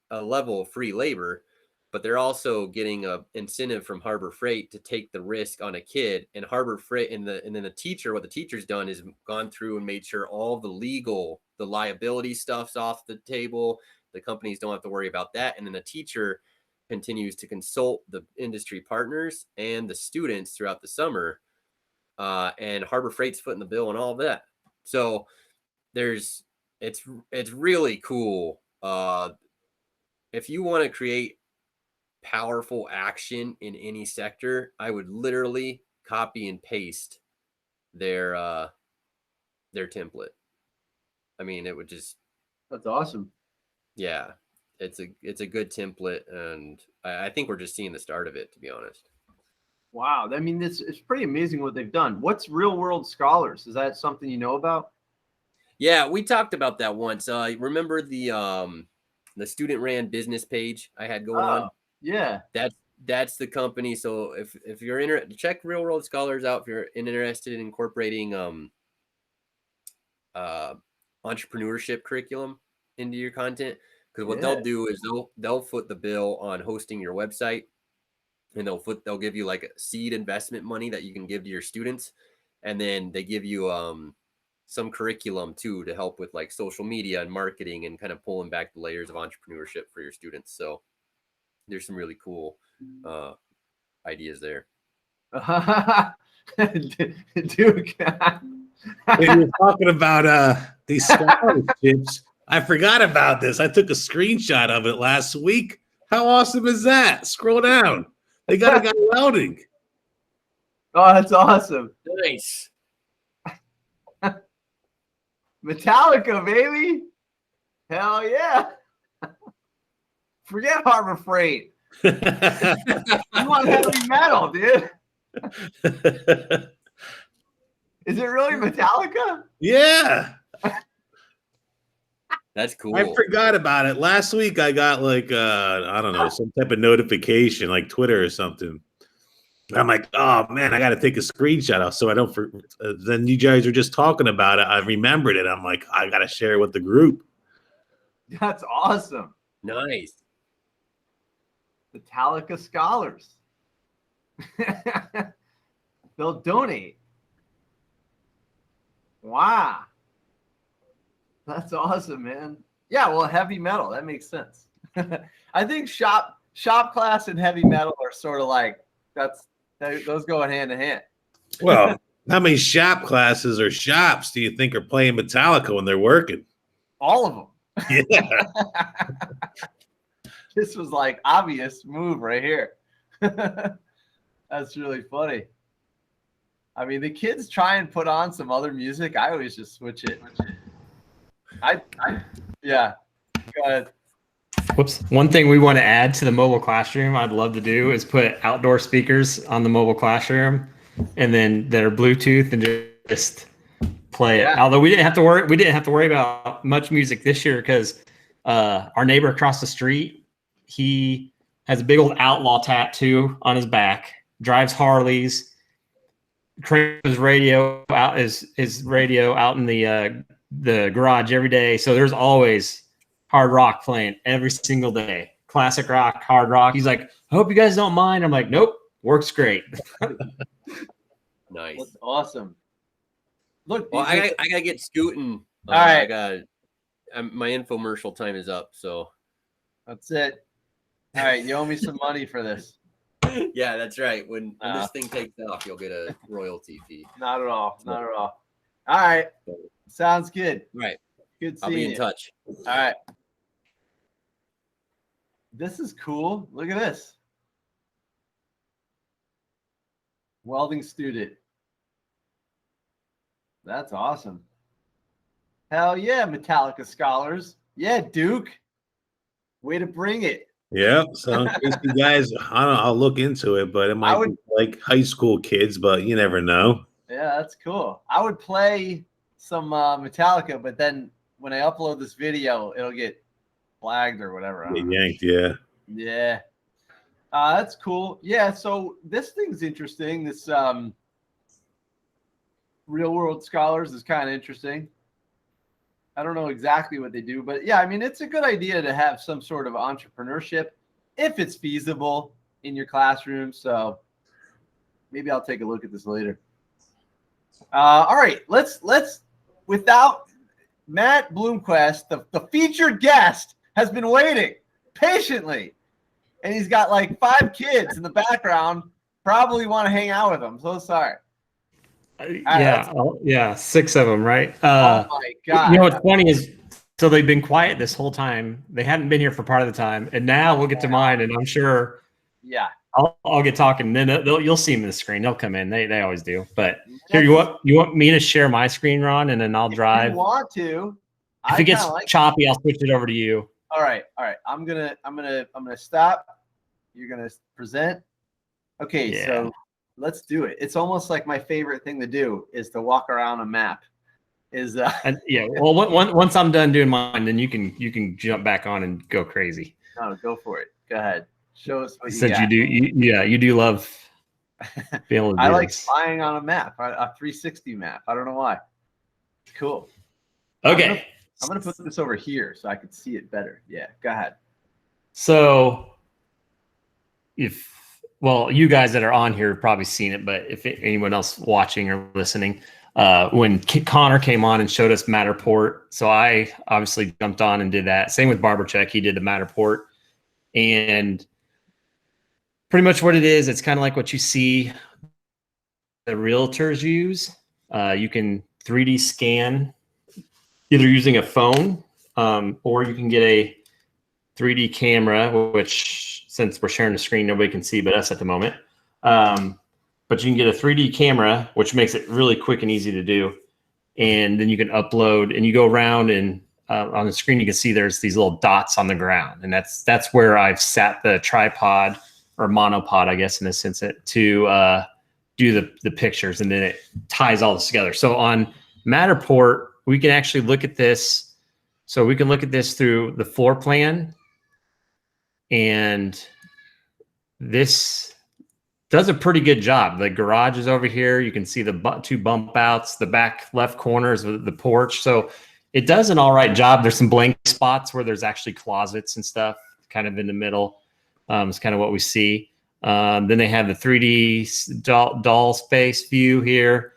a level of free labor, but they're also getting a incentive from Harbor Freight to take the risk on a kid. And Harbor Freight and then the teacher, what the teacher's done is gone through and made sure all the liability stuff's off the table. The companies don't have to worry about that. And then the teacher continues to consult the industry partners and the students throughout the summer. And Harbor Freight's footing the bill and all of that. So it's really cool. If you want to create powerful action in any sector, I would literally copy and paste their template. I mean, it would just. That's awesome. Yeah, it's a good template, and I think we're just seeing the start of it, to be honest. Wow. I mean, it's pretty amazing what they've done. What's Real World Scholars? Is that something you know about? Yeah, we talked about that once. Remember the student ran business page I had going on? Yeah. That's the company. So if you're interested, check Real World Scholars out if you're interested in incorporating entrepreneurship curriculum into your content. Because what they'll do is they'll foot the bill on hosting your website. And they'll give you like a seed investment money that you can give to your students. And then they give you some curriculum too to help with like social media and marketing and kind of pulling back the layers of entrepreneurship for your students. So there's some really cool ideas there. Dude, When you're talking about these scholarships, I forgot about this. I took a screenshot of it last week. How awesome is that? Scroll down. They got a guy outing. Oh, that's awesome. Nice. Metallica, baby. Hell yeah. Forget Harbor Freight. You want heavy metal, dude. Is it really Metallica? Yeah. That's cool. I forgot about it. Last week I got like I don't know, some type of notification like Twitter or something. I'm like, oh man, I got to take a screenshot off so I don't. Then you guys are just talking about it. I remembered it. I'm like, I got to share it with the group. That's awesome. Nice. Metallica Scholars. They'll donate. Wow. That's awesome, man. Yeah, well, heavy metal, that makes sense. I think shop class and heavy metal are sort of like those go hand in hand. Well, how many shop classes or shops do you think are playing Metallica when they're working? All of them. Yeah. This was like obvious move right here. That's really funny. I mean, the kids try and put on some other music. I always just switch it. Yeah. Go ahead. Whoops. One thing we want to add to the mobile classroom I'd love to do is put outdoor speakers on the mobile classroom and then that are Bluetooth and just play it. Although we didn't have to worry about much music this year because our neighbor across the street, he has a big old outlaw tattoo on his back, drives Harleys, cranks his radio out his radio out in the garage every day. So there's always hard rock playing every single day. Classic rock, hard rock. He's like, I hope you guys don't mind. I'm like, nope, works great. Nice. That's awesome. Look, Well, I gotta get scooting. All right. I got my infomercial time is up. So that's it. All right, you owe me some money for this. yeah, that's right. When this thing takes off, you'll get a royalty fee. Not at all. Not at all. All right. Sounds good. All right. Good seeing I'll be in you. touch. All right. This is cool. Look at this. Welding student. That's awesome. Hell yeah, Metallica scholars. Yeah, Duke. Way to bring it. Yeah. So in case you guys, I don't know, I'll look into it, but it might be like high school kids, but you never know. Yeah, that's cool. I would play some Metallica, but then when I upload this video, it'll get flagged or whatever. Get yanked, yeah. Yeah. That's cool. Yeah, so this thing's interesting. This real world scholars is kind of interesting. I don't know exactly what they do, but yeah, I mean, it's a good idea to have some sort of entrepreneurship if it's feasible in your classroom. So maybe I'll take a look at this later. All right, let's without Matt Blomquist, the featured guest, has been waiting patiently, and he's got like 5 kids in the background. Probably want to hang out with them. So sorry. Yeah, 6 of them, right? Oh my God! You know what's funny is, so they've been quiet this whole time. They hadn't been here for part of the time, and now we'll get to mine, and I'm sure. Yeah. I'll get talking. Then you'll see them in the screen. They'll come in. They always do. But here, you want me to share my screen, Ron, and then I'll drive. If you want to? If it gets choppy, I'll switch it over to you. All right. I'm gonna stop. You're gonna present. Okay. Yeah. So let's do it. It's almost like my favorite thing to do is to walk around a map. And yeah. Well, once I'm done doing mine, then you can jump back on and go crazy. No, go for it. Go ahead. Show us what you Since got. you do love being able to do I like this. flying on a map, a 360 map. I don't know why. Cool. Okay. I'm gonna put this over here so I can see it better. Yeah, go ahead. So you guys that are on here have probably seen it, but if anyone else watching or listening, when Connor came on and showed us Matterport, so I obviously jumped on and did that. Same with Barbercheck, he did the Matterport, and pretty much what it is, it's kind of like what you see the realtors use. You can 3D scan either using a phone, or you can get a 3D camera, which since we're sharing the screen, nobody can see but us at the moment. But you can get a 3D camera, which makes it really quick and easy to do. And then you can upload, and you go around, and on the screen you can see there's these little dots on the ground, and that's where I've sat the tripod or monopod, I guess, in a sense, to do the pictures, and then it ties all this together. So on Matterport, we can actually look at this. So we can look at this through the floor plan, and this does a pretty good job. The garage is over here. You can see the 2 bump outs, the back left corners of the porch. So it does an all right job. There's some blank spots where there's actually closets and stuff kind of in the middle. It's kind of what we see. Then they have the 3D doll space view here.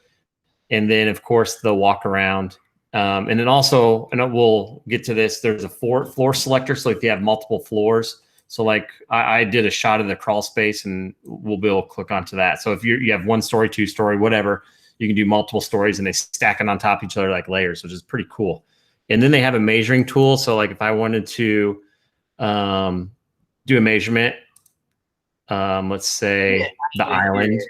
And then, of course, the walk around. And then also, and we'll get to this, there's a floor selector. So if you have multiple floors, so like I did a shot of the crawl space, and we'll be able to click onto that. So if you have 1 story, 2 story, whatever, you can do multiple stories, and they stack it on top of each other like layers, which is pretty cool. And then they have a measuring tool. So like if I wanted to do a measurement, let's say the island,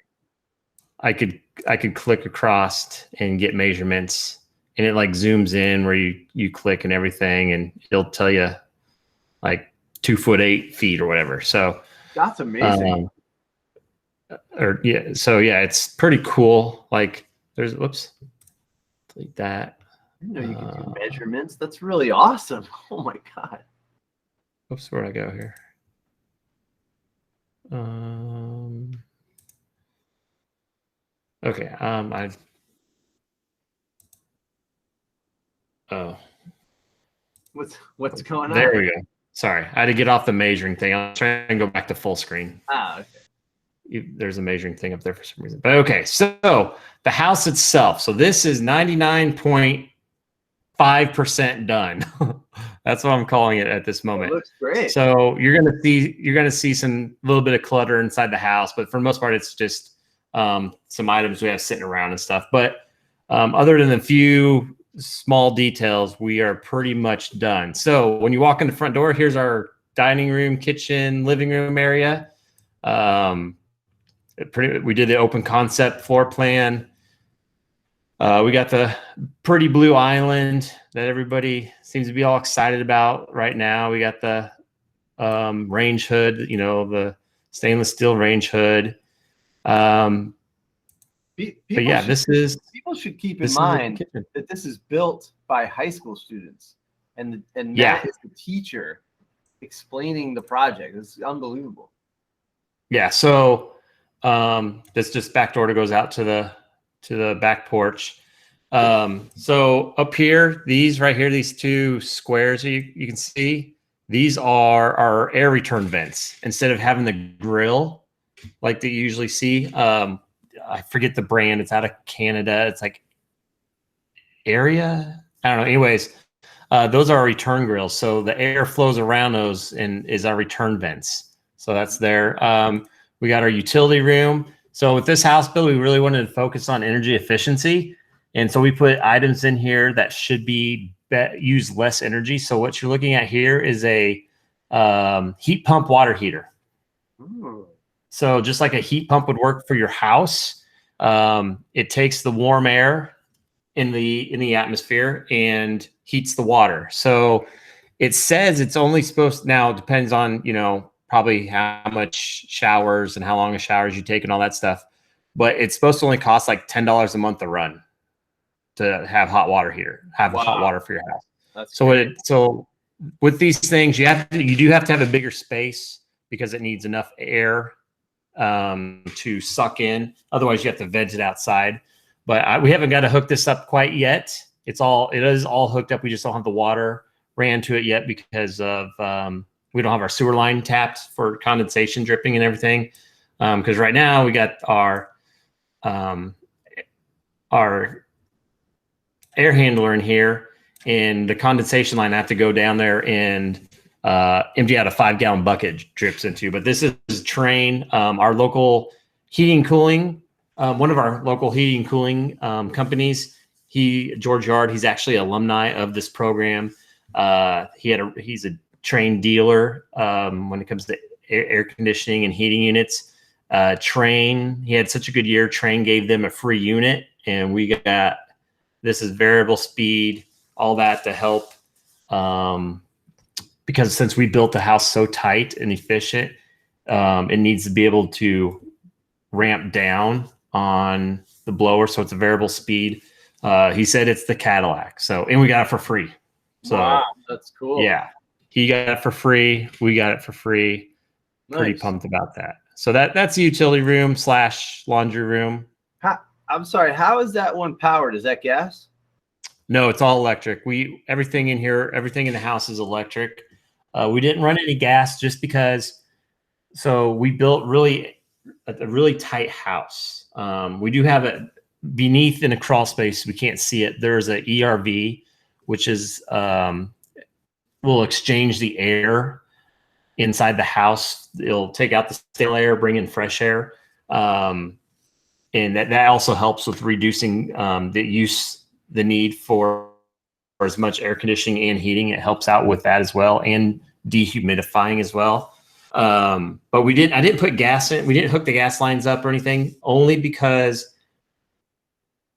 I could click across and get measurements, and it like zooms in where you click and everything, and it'll tell you like 2 foot 8 feet or whatever. So that's amazing. So it's pretty cool. Like there's, whoops, delete that. I didn't know you could do measurements. That's really awesome. Oh my God. Whoops, where'd I go here? Okay. What's going on? There we go. Sorry, I had to get off the measuring thing. I'll try and go back to full screen. Okay. there's a measuring thing up there for some reason. But okay, so the house itself. So this is 99.5% done. That's what I'm calling it at this moment. It looks great. So you're gonna see some little bit of clutter inside the house, but for the most part, it's just some items we have sitting around and stuff. But other than a few small details, we are pretty much done. So when you walk in the front door, here's our dining room, kitchen, living room area. We did the open concept floor plan. We got the pretty blue island that everybody seems to be all excited about right now. We got the range hood, the stainless steel range hood. But yeah, people should keep in mind that this is built by high school students, and that is the teacher explaining the project. It's unbelievable. Yeah. So this just back door goes out to the back porch. So up here, these two squares you can see, these are our air return vents. Instead of having the grill like that you usually see, I forget the brand. It's out of Canada. It's like Area. I don't know. Anyways, those are our return grills. So the air flows around those and is our return vents. So that's there. We got our utility room. So with this house build, we really wanted to focus on energy efficiency. And so we put items in here that should use less energy. So what you're looking at here is a heat pump water heater. Ooh. So just like a heat pump would work for your house, it takes the warm air in the atmosphere and heats the water. So it says it's only supposed, now it depends on, probably how much showers and how long of showers you take and all that stuff. But it's supposed to only cost like $10 a month to run to have hot water heater, hot water for your house. That's so with these things, you do have to have a bigger space because it needs enough air to suck in. Otherwise, you have to vent it outside. But we haven't got to hook this up quite yet. It is all hooked up. We just don't have the water ran to it yet because of we don't have our sewer line tapped for condensation dripping and everything. Because right now we got our air handler in here, and the condensation line I have to go down there and empty out a 5-gallon bucket drips into. But this is Train, our local heating and cooling, one of our local heating and cooling companies. George Yard, he's actually an alumni of this program. He's a Train dealer when it comes to air conditioning and heating units. Train, he had such a good year. Train gave them a free unit, and we got, this is variable speed, all that to help. Because since we built the house so tight and efficient, it needs to be able to ramp down on the blower. So it's a variable speed. He said it's the Cadillac. So, and we got it for free. So wow, that's cool. Yeah. He got it for free. We got it for free. Nice. Pretty pumped about that. So that's the utility room / laundry room. I'm sorry. How is that one powered? Is that gas? No, it's all electric. Everything in here, everything in the house is electric. We didn't run any gas just because. So we built a really tight house. We do have it beneath in a crawl space. We can't see it. There's a ERV, which is will exchange the air inside the house. It'll take out the stale air, bring in fresh air. And that also helps with reducing the need for as much air conditioning and heating. It helps out with that as well, and dehumidifying as well. But I didn't put gas in. We didn't hook the gas lines up or anything, only because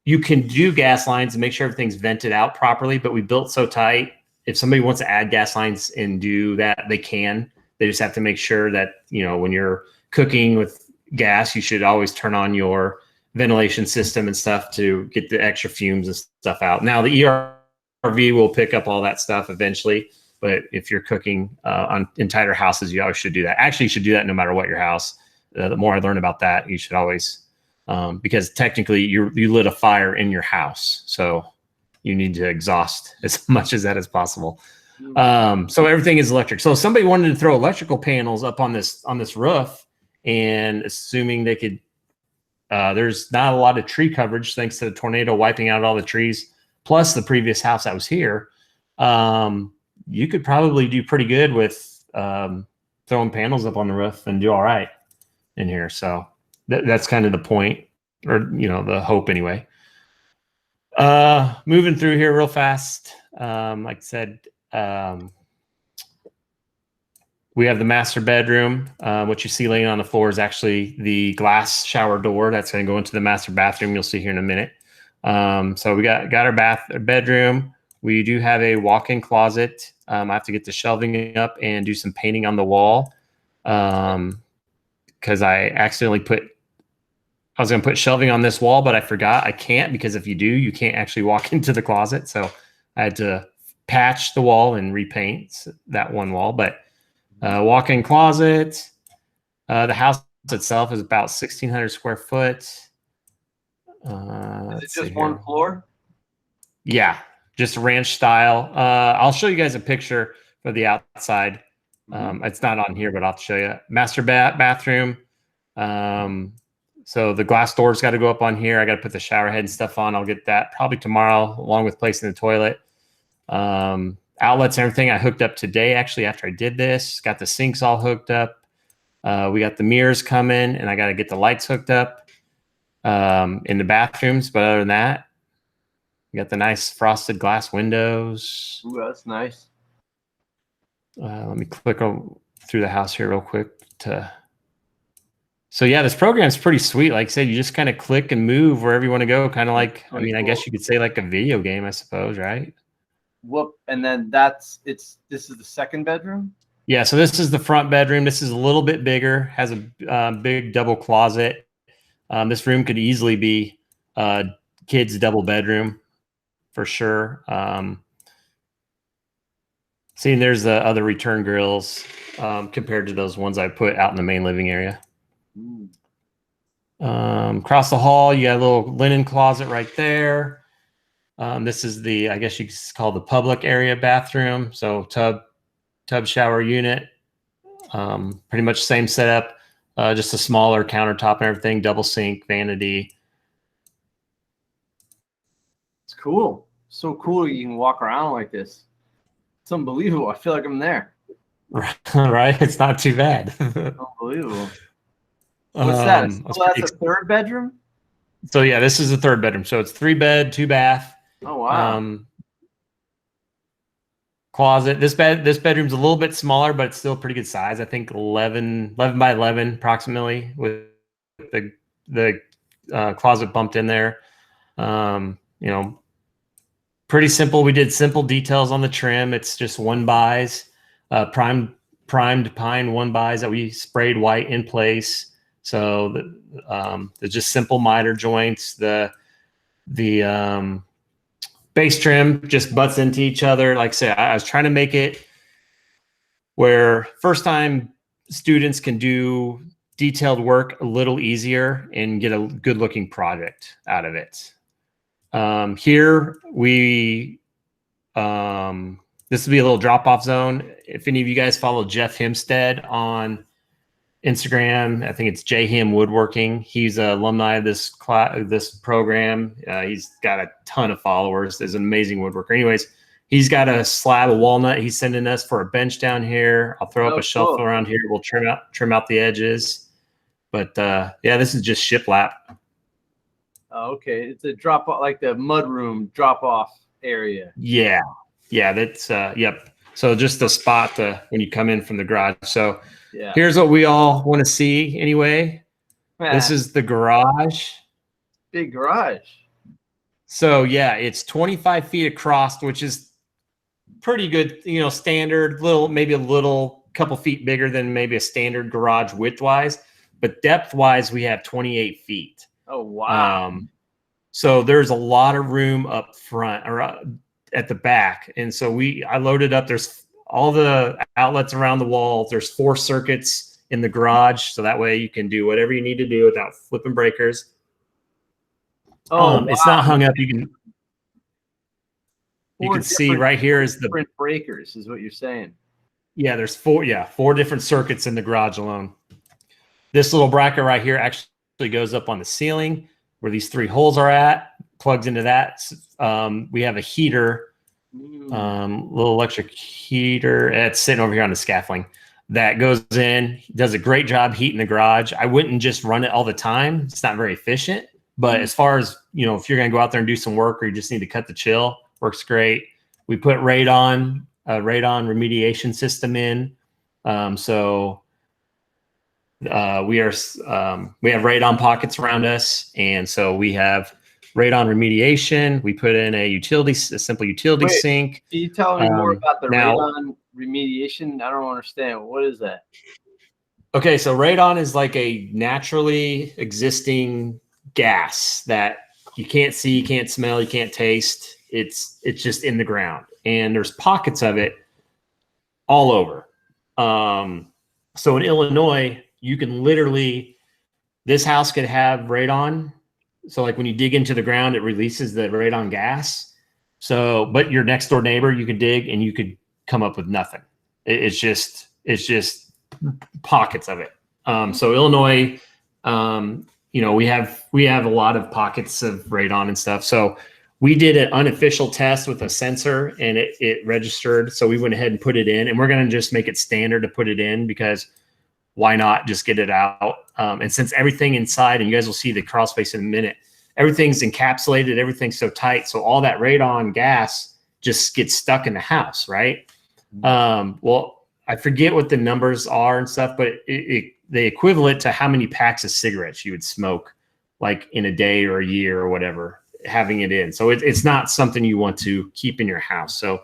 you can do gas lines and make sure everything's vented out properly. But we built so tight, if somebody wants to add gas lines and do that, they can. They just have to make sure that, when you're cooking with gas, you should always turn on your ventilation system and stuff to get the extra fumes and stuff out. Now the ERV will pick up all that stuff eventually, but if you're cooking in tighter houses, you always should do that. Actually, you should do that no matter what your house. The more I learn about that, you should always, because technically you lit a fire in your house, so you need to exhaust as much as that as possible. So everything is electric. So if somebody wanted to throw electrical panels up on this roof and assuming they could, there's not a lot of tree coverage thanks to the tornado wiping out all the trees, plus the previous house that was here. You could probably do pretty good with throwing panels up on the roof and do all right in here. So that's kind of the point, or the hope anyway. Moving through here real fast. Like I said, we have the master bedroom. What you see laying on the floor is actually the glass shower door that's going to go into the master bathroom. You'll see here in a minute. So we got our bedroom. We do have a walk-in closet. I have to get the shelving up and do some painting on the wall because I accidentally I was going to put shelving on this wall, but I forgot. I can't, because if you do, you can't actually walk into the closet. So I had to patch the wall and repaint that one wall. But walk-in closet. The house itself is about 1,600 square foot. Is it just one floor? Yeah, just ranch style. I'll show you guys a picture for the outside. It's not on here, but I'll show you. Master bathroom. So the glass door's got to go up on here. I got to put the shower head and stuff on. I'll get that probably tomorrow, along with placing the toilet. Outlets and everything I hooked up today, actually, after I did this. Got the sinks all hooked up. We got the mirrors coming, and I got to get the lights hooked up in the bathrooms. But other than that, we got the nice frosted glass windows. Ooh, that's nice. Let me click through the house here real quick. So yeah, this program's pretty sweet. Like I said, you just kind of click and move wherever you want to go. Kind of like, I guess you could say like a video game, I suppose, right? Whoop. And then this is the second bedroom? Yeah, so this is the front bedroom. This is a little bit bigger, has a big double closet. This room could easily be kids' double bedroom for sure. Seeing there's the other return grills compared to those ones I put out in the main living area. Across the hall, you got a little linen closet right there. This is I guess you could call the public area bathroom. So tub shower unit, pretty much same setup, just a smaller countertop and everything, double sink, vanity. It's cool. So cool you can walk around like this. It's unbelievable. I feel like I'm there. Right? It's not too bad. Unbelievable. What's that? So that's a third bedroom? So yeah, this is the third bedroom. So it's 3 bed, 2 bath. Oh wow. Closet. This bedroom's a little bit smaller, but it's still pretty good size. I think 11 by 11 approximately, with the closet bumped in there. Pretty simple. We did simple details on the trim. It's just 1-bys, primed pine 1-bys that we sprayed white in place. So the just simple miter joints. The base trim just butts into each other. Like I said, I was trying to make it where first time students can do detailed work a little easier and get a good looking project out of it. Here we, this will be a little drop off zone. If any of you guys follow Jeff Hempstead on Instagram, I think it's JHim Woodworking. He's an alumni of this program. He's got a ton of followers. There's an amazing woodworker. Anyways, he's got a slab of walnut he's sending us for a bench down here. I'll throw up a shelf around here. We'll trim out the edges. But yeah, this is just shiplap. Oh, okay. It's a drop off, like the mudroom drop off area. Yeah. That's yep. So just the spot when you come in from the garage. So yeah. Here's what we all want to see anyway. This is the garage. Big garage. So yeah, it's 25 feet across, which is pretty good, standard, maybe a little couple feet bigger than maybe a standard garage width wise, but depth wise, we have 28 feet. Oh, wow. So there's a lot of room up front or at the back. And so I loaded up, there's all the outlets around the walls. There's 4 circuits in the garage. So that way you can do whatever you need to do without flipping breakers. Oh, wow. It's not hung up. You can see right here is the different breakers is what you're saying. Yeah, there's 4 different circuits in the garage alone. This little bracket right here actually goes up on the ceiling where these 3 holes are at, plugs into that. We have a heater, little electric heater. It's sitting over here on the scaffolding that goes in, does a great job heating the garage. I wouldn't just run it all the time. It's not very efficient, but as far as, if you're going to go out there and do some work, or you just need to cut the chill, works great. We put radon remediation system in. So we have radon pockets around us. And so we have radon remediation. We put in a simple utility sink. Can you tell me more about the radon remediation? I don't understand. What is that? Okay, so radon is like a naturally existing gas that you can't see, you can't smell, you can't taste. It's just in the ground, and there's pockets of it all over. So in Illinois, you can literally, this house could have radon. So like when you dig into the ground, it releases the radon gas. So, but your next door neighbor, you could dig and you could come up with nothing. It's just pockets of it. So Illinois, we have a lot of pockets of radon and stuff. So we did an unofficial test with a sensor, and it registered. So we went ahead and put it in, and we're going to just make it standard to put it in, because why not just get it out? And since everything inside, and you guys will see the crawl space in a minute, everything's encapsulated, everything's so tight. So all that radon gas just gets stuck in the house, right? Well, I forget what the numbers are and stuff, but they equivalent to how many packs of cigarettes you would smoke like in a day or a year or whatever, having it in. So it's not something you want to keep in your house. So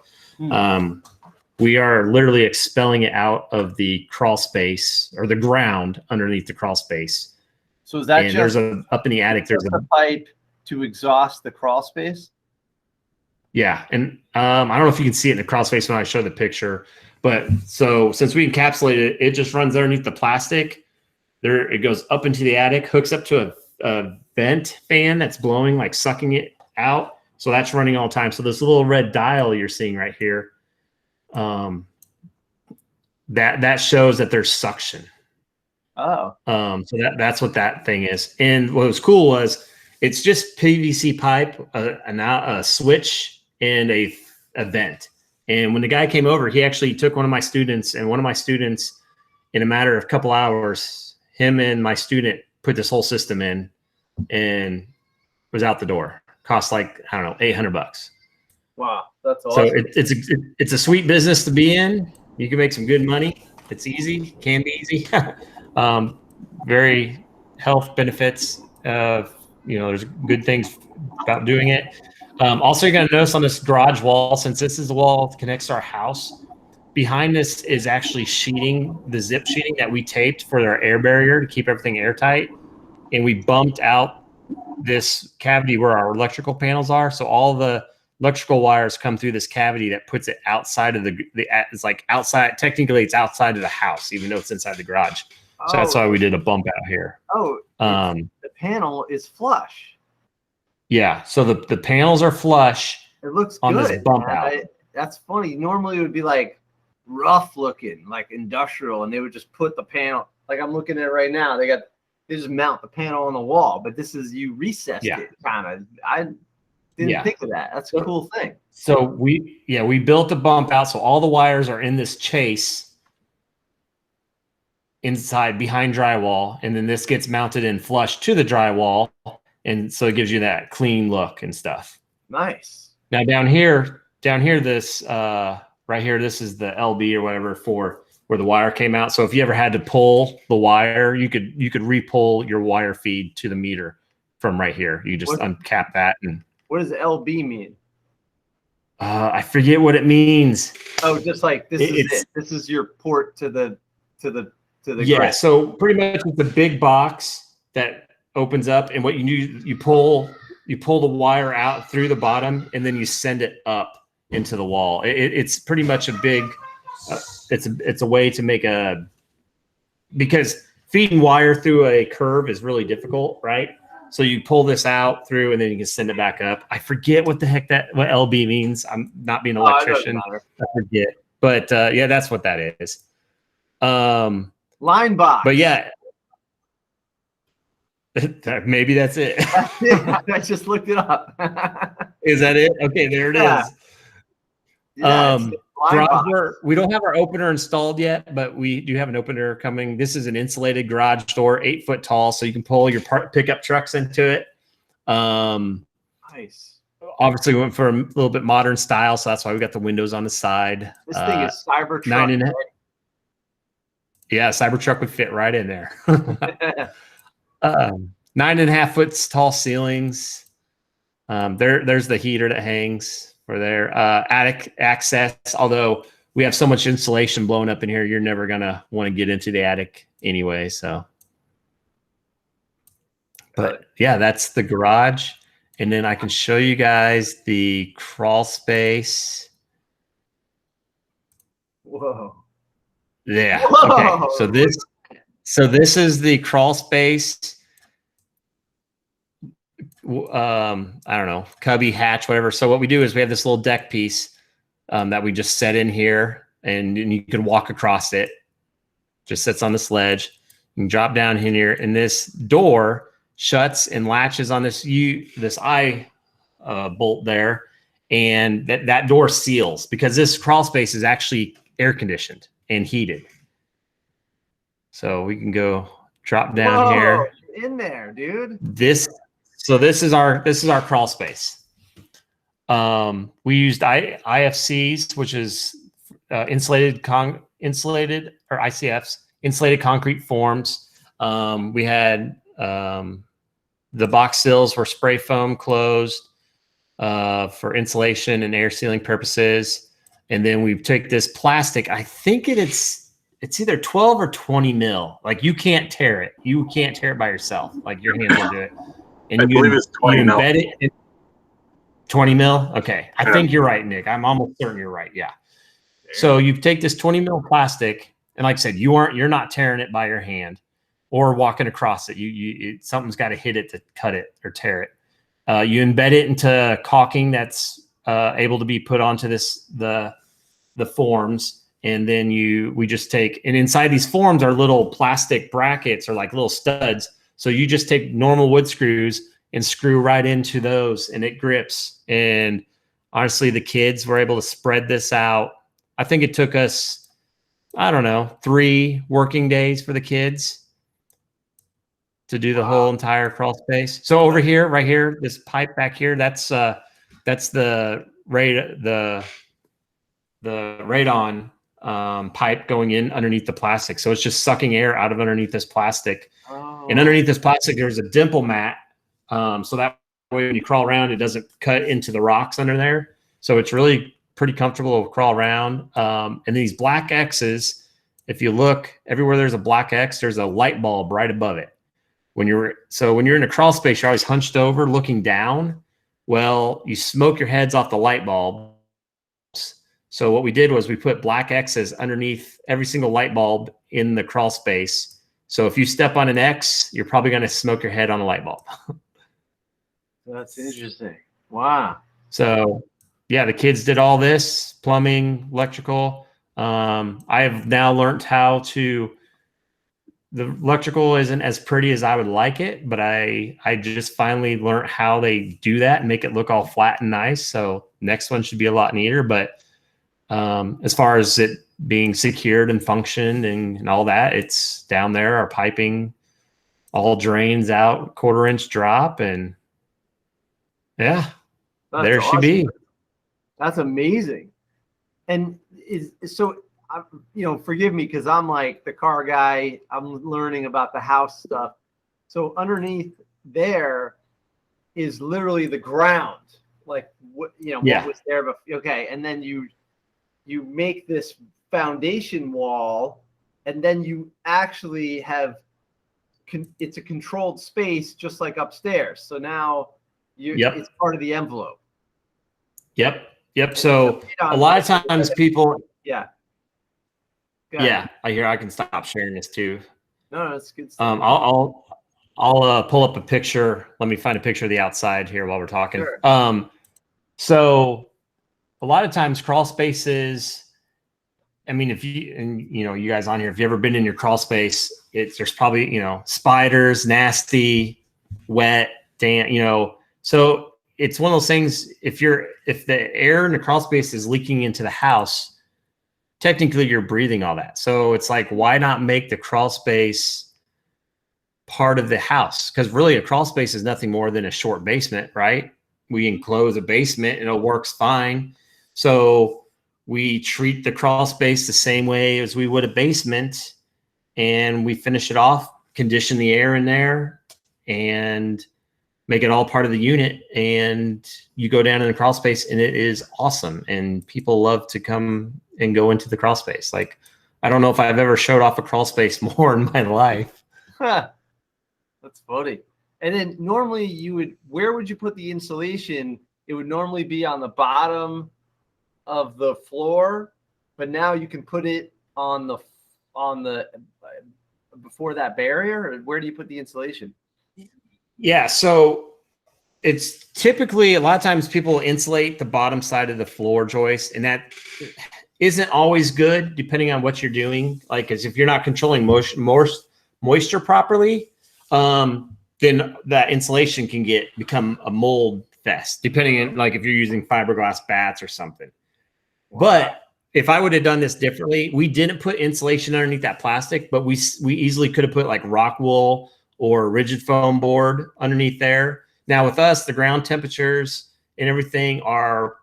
we are literally expelling it out of the crawl space, or the ground underneath the crawl space. So is that just up in the attic? There's a pipe to exhaust the crawl space? Yeah, and I don't know if you can see it in the crawl space when I show the picture, but so since we encapsulated it, it just runs underneath the plastic. There, it goes up into the attic, hooks up to a vent fan that's blowing, like sucking it out. So that's running all the time. So this little red dial you're seeing right here, that shows that there's suction. Oh. So that's what that thing is. And what was cool was it's just PVC pipe, a switch, and a vent. And when the guy came over, he actually took one of my students, and one of my students, in a matter of a couple hours, him and my student put this whole system in, and was out the door. Cost like, I don't know, $800. Wow, that's awesome. So it's a sweet business to be in. You can make some good money. It's easy, can be easy. Very health benefits. There's good things about doing it. Also, you're going to notice on this garage wall, since this is the wall that connects to our house, behind this is actually sheeting, the zip sheeting that we taped for our air barrier to keep everything airtight. And we bumped out this cavity where our electrical panels are. So all the electrical wires come through this cavity that puts it outside of it's like outside. Technically, it's outside of the house, even though it's inside the garage. So that's why we did a bump out here. Oh, the panel is flush. Yeah, so the panels are flush. It looks on good, this bump out. That's funny. Normally it would be like rough looking, like industrial, and they would just put the panel. Like I'm looking at it right now. They just mount the panel on the wall, but this is, you recessed it kind of. I didn't think of that. That's a cool thing. So we built a bump out, so all the wires are in this chase inside behind drywall, and then this gets mounted in flush to the drywall, and so it gives you that clean look and stuff. Nice. Now down here, this right here, this is the LB or whatever for where the wire came out. So if you ever had to pull the wire, you could re-pull your wire feed to the meter from right here. You just uncap that. And what does LB mean? I forget what it means. Oh, just like this is it. This is your port to the yeah. grid. So pretty much it's a big box that opens up, and what you do, you pull the wire out through the bottom, and then you send it up into the wall. It's pretty much a big. It's a way to make because feeding wire through a curve is really difficult, right? So you pull this out through, and then you can send it back up. I forget what the heck what LB means. I'm not being an electrician. I forget, but yeah, that's what that is. Line box. But yeah, Maybe that's it. I just looked it up. Is that it? Okay, there it Yeah. is. Yeah, it's a blind Garage box. door. We don't have our opener installed yet, but we do have an opener coming. This is an insulated garage door, 8 foot tall, so you can pull your pickup trucks into it. Nice. Obviously, we went for a little bit modern style, so that's why we got the windows on the side. This thing is Cybertruck. 9.5. Yeah, Cybertruck would fit right in there. 9.5 foot tall ceilings. There's the heater that hangs for their attic access. Although we have so much insulation blowing up in here, you're never gonna want to get into the attic anyway. So, but yeah, that's the garage, and then I can show you guys the crawl space. Whoa. Yeah. Whoa. Okay. So this is the crawl space. I don't know, cubby, hatch, whatever. So what we do is we have this little deck piece that we just set in here, and you can walk across it. Just sits on this ledge. You can drop down in here, and this door shuts and latches on this eye bolt there, and that door seals because this crawl space is actually air conditioned and heated. So we can go drop down here. In there, dude. This is our crawl space. We used IFCs, which is insulated or ICFs, insulated concrete forms. We had the box sills were spray foam closed for insulation and air sealing purposes. And then we take this plastic. I think it's either 12 or 20 mil. Like you can't tear it. You can't tear it by yourself. Like your hands will do it. And I believe it's 20 mil. Embed it in 20 mil. Okay. I think you're right, Nick. I'm almost certain you're right. Yeah. So you take this 20 mil plastic, and like I said, you're not tearing it by your hand or walking across it. Something's got to hit it to cut it or tear it. You embed it into caulking that's able to be put onto the forms, and then we just take, and inside these forms are little plastic brackets or like little studs. So you just take normal wood screws and screw right into those, and it grips. And honestly, the kids were able to spread this out. I think it took us, I don't know, 3 working days for the kids to do the whole entire crawl space. So over here, right here, this pipe back here, that's the radon pipe going in underneath the plastic. So it's just sucking air out of underneath this plastic. Oh. And underneath this plastic, there's a dimple mat. So that way when you crawl around, it doesn't cut into the rocks under there. So it's really pretty comfortable to crawl around. And these black X's, if you look everywhere there's a black X, there's a light bulb right above it. When you're in a crawl space, you're always hunched over looking down. Well, you smoke your heads off the light bulb. So what we did was we put black X's underneath every single light bulb in the crawl space. So if you step on an X, you're probably going to smoke your head on a light bulb. That's interesting. Wow. So yeah, the kids did all this, plumbing, electrical. I have now learned how to, the electrical isn't as pretty as I would like it, but I just finally learned how they do that and make it look all flat and nice. So next one should be a lot neater. But as far as it being secured and functioned and all that, it's down there. Our piping all drains out 1/4 inch drop, and yeah, That's there awesome. she be. That's amazing. And forgive me because I'm like the car guy. I'm learning about the house stuff. So underneath there is literally the ground, like what was there before. Okay, and then you make this foundation wall, and then you actually have it's a controlled space just like upstairs. So now it's part of the envelope. Yep. So a lot of times people I can stop sharing this too. No, that's good stuff. I'll pull up a picture. Let me find a picture of the outside here while we're talking. Sure. So a lot of times crawl spaces, I mean, if you guys on here, if you've ever been in your crawl space, there's probably, spiders, nasty, wet, damp, so it's one of those things. If the air in the crawl space is leaking into the house, technically you're breathing all that. So it's like, why not make the crawl space part of the house? Because really a crawl space is nothing more than a short basement, right? We enclose a basement and it works fine. So we treat the crawl space the same way as we would a basement, and we finish it off, condition the air in there, and make it all part of the unit. And you go down in the crawl space and it is awesome. And people love to come and go into the crawl space. Like, I don't know if I've ever showed off a crawl space more in my life. Huh. That's funny. And then normally where would you put the insulation? It would normally be on the bottom of the floor, but now you can put it on the before that barrier. Or where do you put the insulation? Yeah, so it's typically, a lot of times people insulate the bottom side of the floor joist, and that isn't always good depending on what you're doing. Like, as if you're not controlling moisture properly, then that insulation can become a mold fest, depending on, like, if you're using fiberglass bats or something. Wow. But if I would have done this differently, we didn't put insulation underneath that plastic, but we easily could have put like rock wool or rigid foam board underneath there. Now with us, the ground temperatures and everything are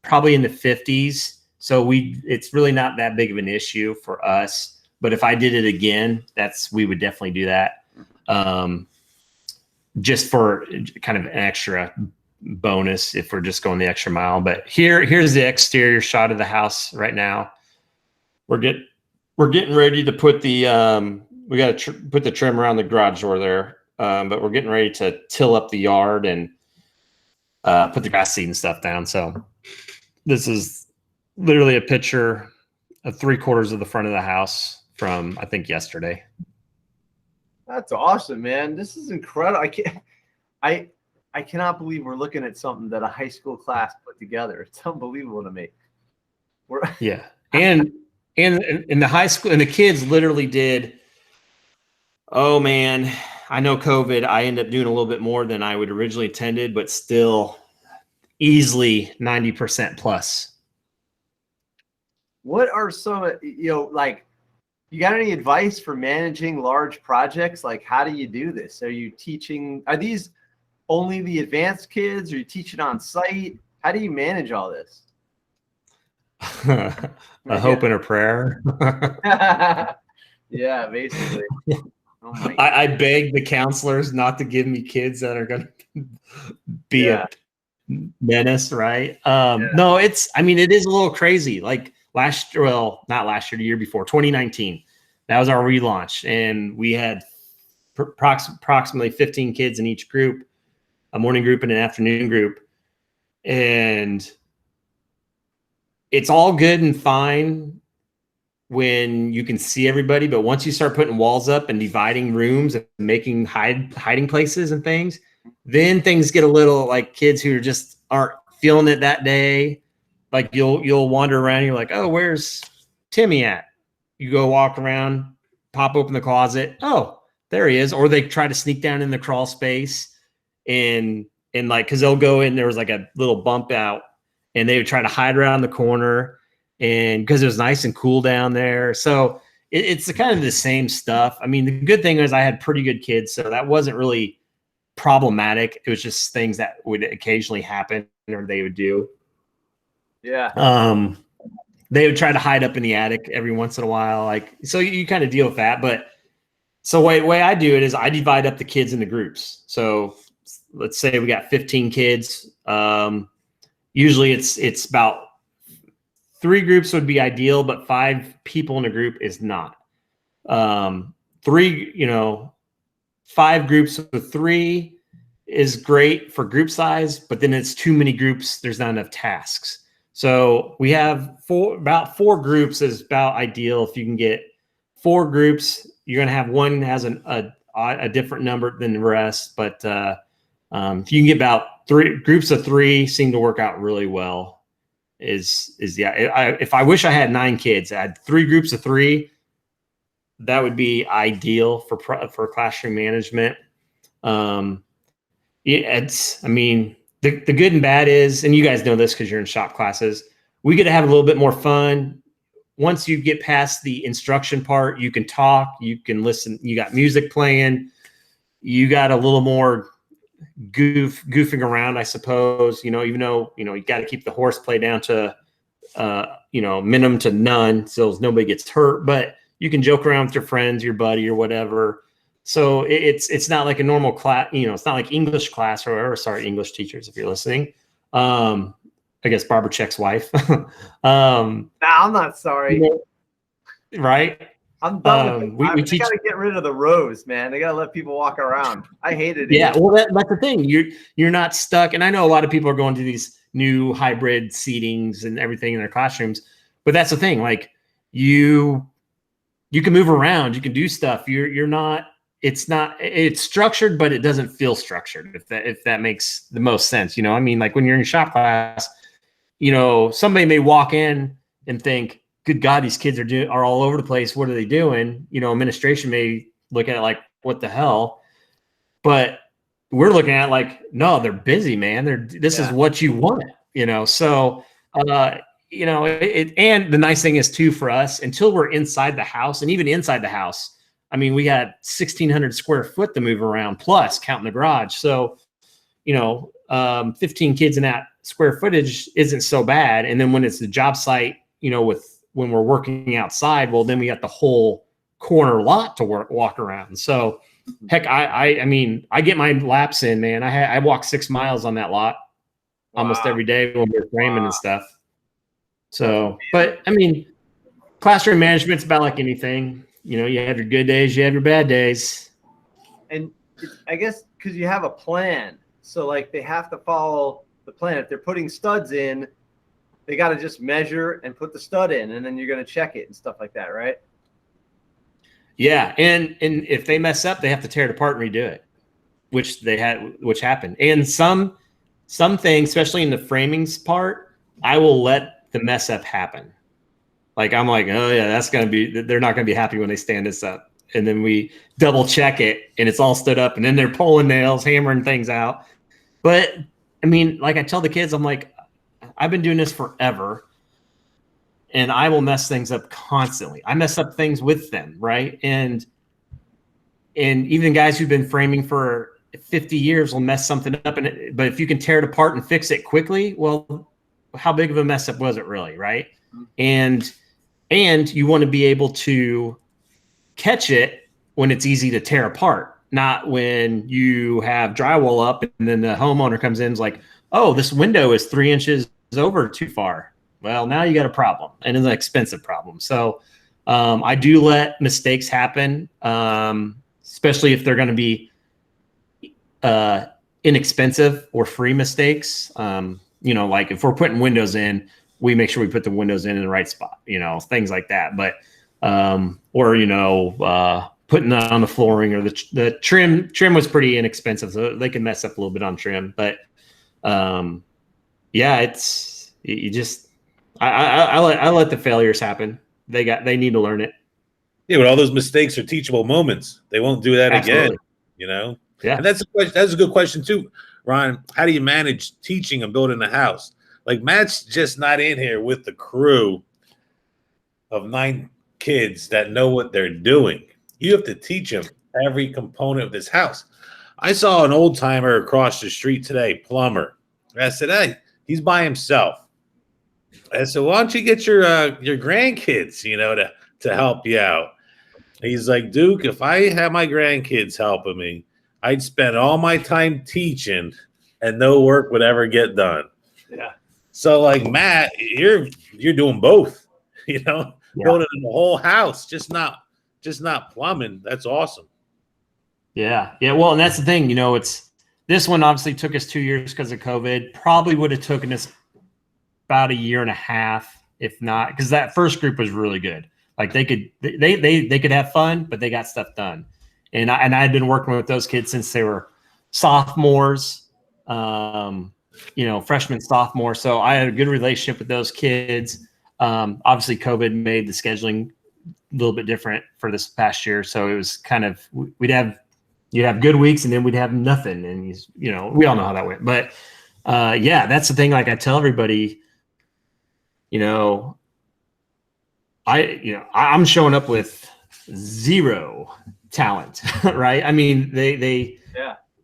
probably in the 50s. So it's really not that big of an issue for us. But if I did it again, we would definitely do that. Just for kind of an extra bonus if we're just going the extra mile. But here's the exterior shot of the house right now. We're getting ready to put the we got to put the trim around the garage door there, but we're getting ready to till up the yard and put the grass seed and stuff down. So this is literally a picture of 3/4 of the front of the house from, I think, yesterday. That's awesome, man. This is incredible. I cannot believe we're looking at something that a high school class put together. It's unbelievable to me. Yeah. And in the high school, and the kids literally did, oh man, I know COVID, I ended up doing a little bit more than I would originally intended, but still easily 90% plus. What are some, like, you got any advice for managing large projects? Like, how do you do this? Are these only the advanced kids? Are you teaching on site? How do you manage all this? A hope and a prayer. Yeah, basically. Oh my God. I beg the counselors not to give me kids that are going to be a menace, right? No, it is a little crazy. Like not last year, the year before, 2019, that was our relaunch. And we had approximately 15 kids in each group, a morning group and an afternoon group. And it's all good and fine when you can see everybody, but once you start putting walls up and dividing rooms and making hiding places and things, then things get a little, like, kids who just aren't feeling it that day. Like, you'll wander around, you're like, oh, where's Timmy at? You go walk around, pop open the closet, oh, there he is. Or they try to sneak down in the crawl space and like, because they'll go in, there was like a little bump out, and they would try to hide around the corner, and because it was nice and cool down there. So it's kind of the same stuff. I mean, the good thing is I had pretty good kids, so that wasn't really problematic. It was just things that would occasionally happen, or they would do. Yeah. They would try to hide up in the attic every once in a while. Like, so you kind of deal with that. But so the way I do it is I divide up the kids into groups. So let's say we got 15 kids. Usually it's about 3 groups would be ideal, but 5 people in a group is not. 5 groups with 3 is great for group size, but then it's too many groups. There's not enough tasks. So we have about 4 groups is about ideal. If you can get 4 groups, you're going to have one has a different number than the rest. But if you can get about 3 groups of 3, seem to work out really well. If I wish I had 9 kids, I had 3 groups of 3. That would be ideal for classroom management. it's, I mean, the good and bad is, and you guys know this because you're in shop classes, we get to have a little bit more fun. Once you get past the instruction part, you can talk, you can listen, you got music playing, you got a little more goofing around, I suppose, even though, you got to keep the horseplay down to, minimum to none, so nobody gets hurt, but you can joke around with your friends, your buddy or whatever. So it's not like a normal class, it's not like English class or sorry, English teachers, if you're listening. I guess Barbara Check's wife. Nah, I'm not sorry. Right? I'm done with it. We They gotta get rid of the rows, man. They gotta let people walk around. I hated it. Yeah, well, that's the thing. You're not stuck. And I know a lot of people are going to these new hybrid seatings and everything in their classrooms, but that's the thing. Like you can move around, you can do stuff. You're not. It's structured, but it doesn't feel structured. If that makes the most sense, I mean, like when you're in shop class, somebody may walk in and think, good God, these kids are all over the place. What are they doing? Administration may look at it like, what the hell? But we're looking at it like, no, they're busy, man. This is what you want, So, and the nice thing is too, for us, until we're inside the house, and even inside the house, I mean, we got 1,600 square foot to move around, plus counting the garage. So, 15 kids in that square footage isn't so bad. And then when it's the job site, when we're working outside, well, then we got the whole corner lot to walk around. So heck, I mean, I get my laps in, man. I walk 6 miles on that lot almost every day when we're framing and stuff. So, but I mean, classroom management's about like anything. You have your good days, you have your bad days. And I guess because you have a plan. So like they have to follow the plan. If they're putting studs in, they got to just measure and put the stud in, and then you're going to check it and stuff like that, right? Yeah, and if they mess up, they have to tear it apart and redo it, which happened. And some things, especially in the framings part, I will let the mess up happen. Like I'm like, oh yeah, they're not gonna be happy when they stand this up. And then we double check it and it's all stood up, and then they're pulling nails, hammering things out. But I mean, like I tell the kids, I'm like, I've been doing this forever and I will mess things up constantly. I mess up things with them, right? And even guys who've been framing for 50 years will mess something up. But if you can tear it apart and fix it quickly, well, how big of a mess up was it really, right? And you want to be able to catch it when it's easy to tear apart, not when you have drywall up and then the homeowner comes in and is like, oh, this window is 3 inches over too far. Well, now you got a problem, and it's an expensive problem. So I do let mistakes happen, especially if they're going to be inexpensive or free mistakes. Like if we're putting windows in, we make sure we put the windows in the right spot, things like that. But putting that on the flooring, or the trim was pretty inexpensive, so they can mess up a little bit on trim. But I let the failures happen. They need to learn it. Yeah, but all those mistakes are teachable moments. They won't do that again. Yeah. And that's a good question too, Ron. How do you manage teaching and building a house? Like Matt's just not in here with the crew of 9 kids that know what they're doing. You have to teach them every component of this house. I saw an old timer across the street today, plumber. I said, hey, he's by himself. I said, why don't you get your grandkids, to help you out? He's like, Duke, if I had my grandkids helping me, I'd spend all my time teaching and no work would ever get done. Yeah. So like Matt, you're doing both, building the whole house, just not plumbing. That's awesome. Yeah. Yeah. Well, and that's the thing, this one obviously took us 2 years because of COVID. Probably would have taken us about 1.5 years, if not, because that first group was really good. Like they could have fun, but they got stuff done. And I had been working with those kids since they were sophomores, freshmen, sophomore. So I had a good relationship with those kids. Obviously COVID made the scheduling a little bit different for this past year. So it was kind of, we'd have You'd have good weeks, and then we'd have nothing. And we all know how that went. But yeah, that's the thing. Like I tell everybody, I'm showing up with zero talent, right? I mean, they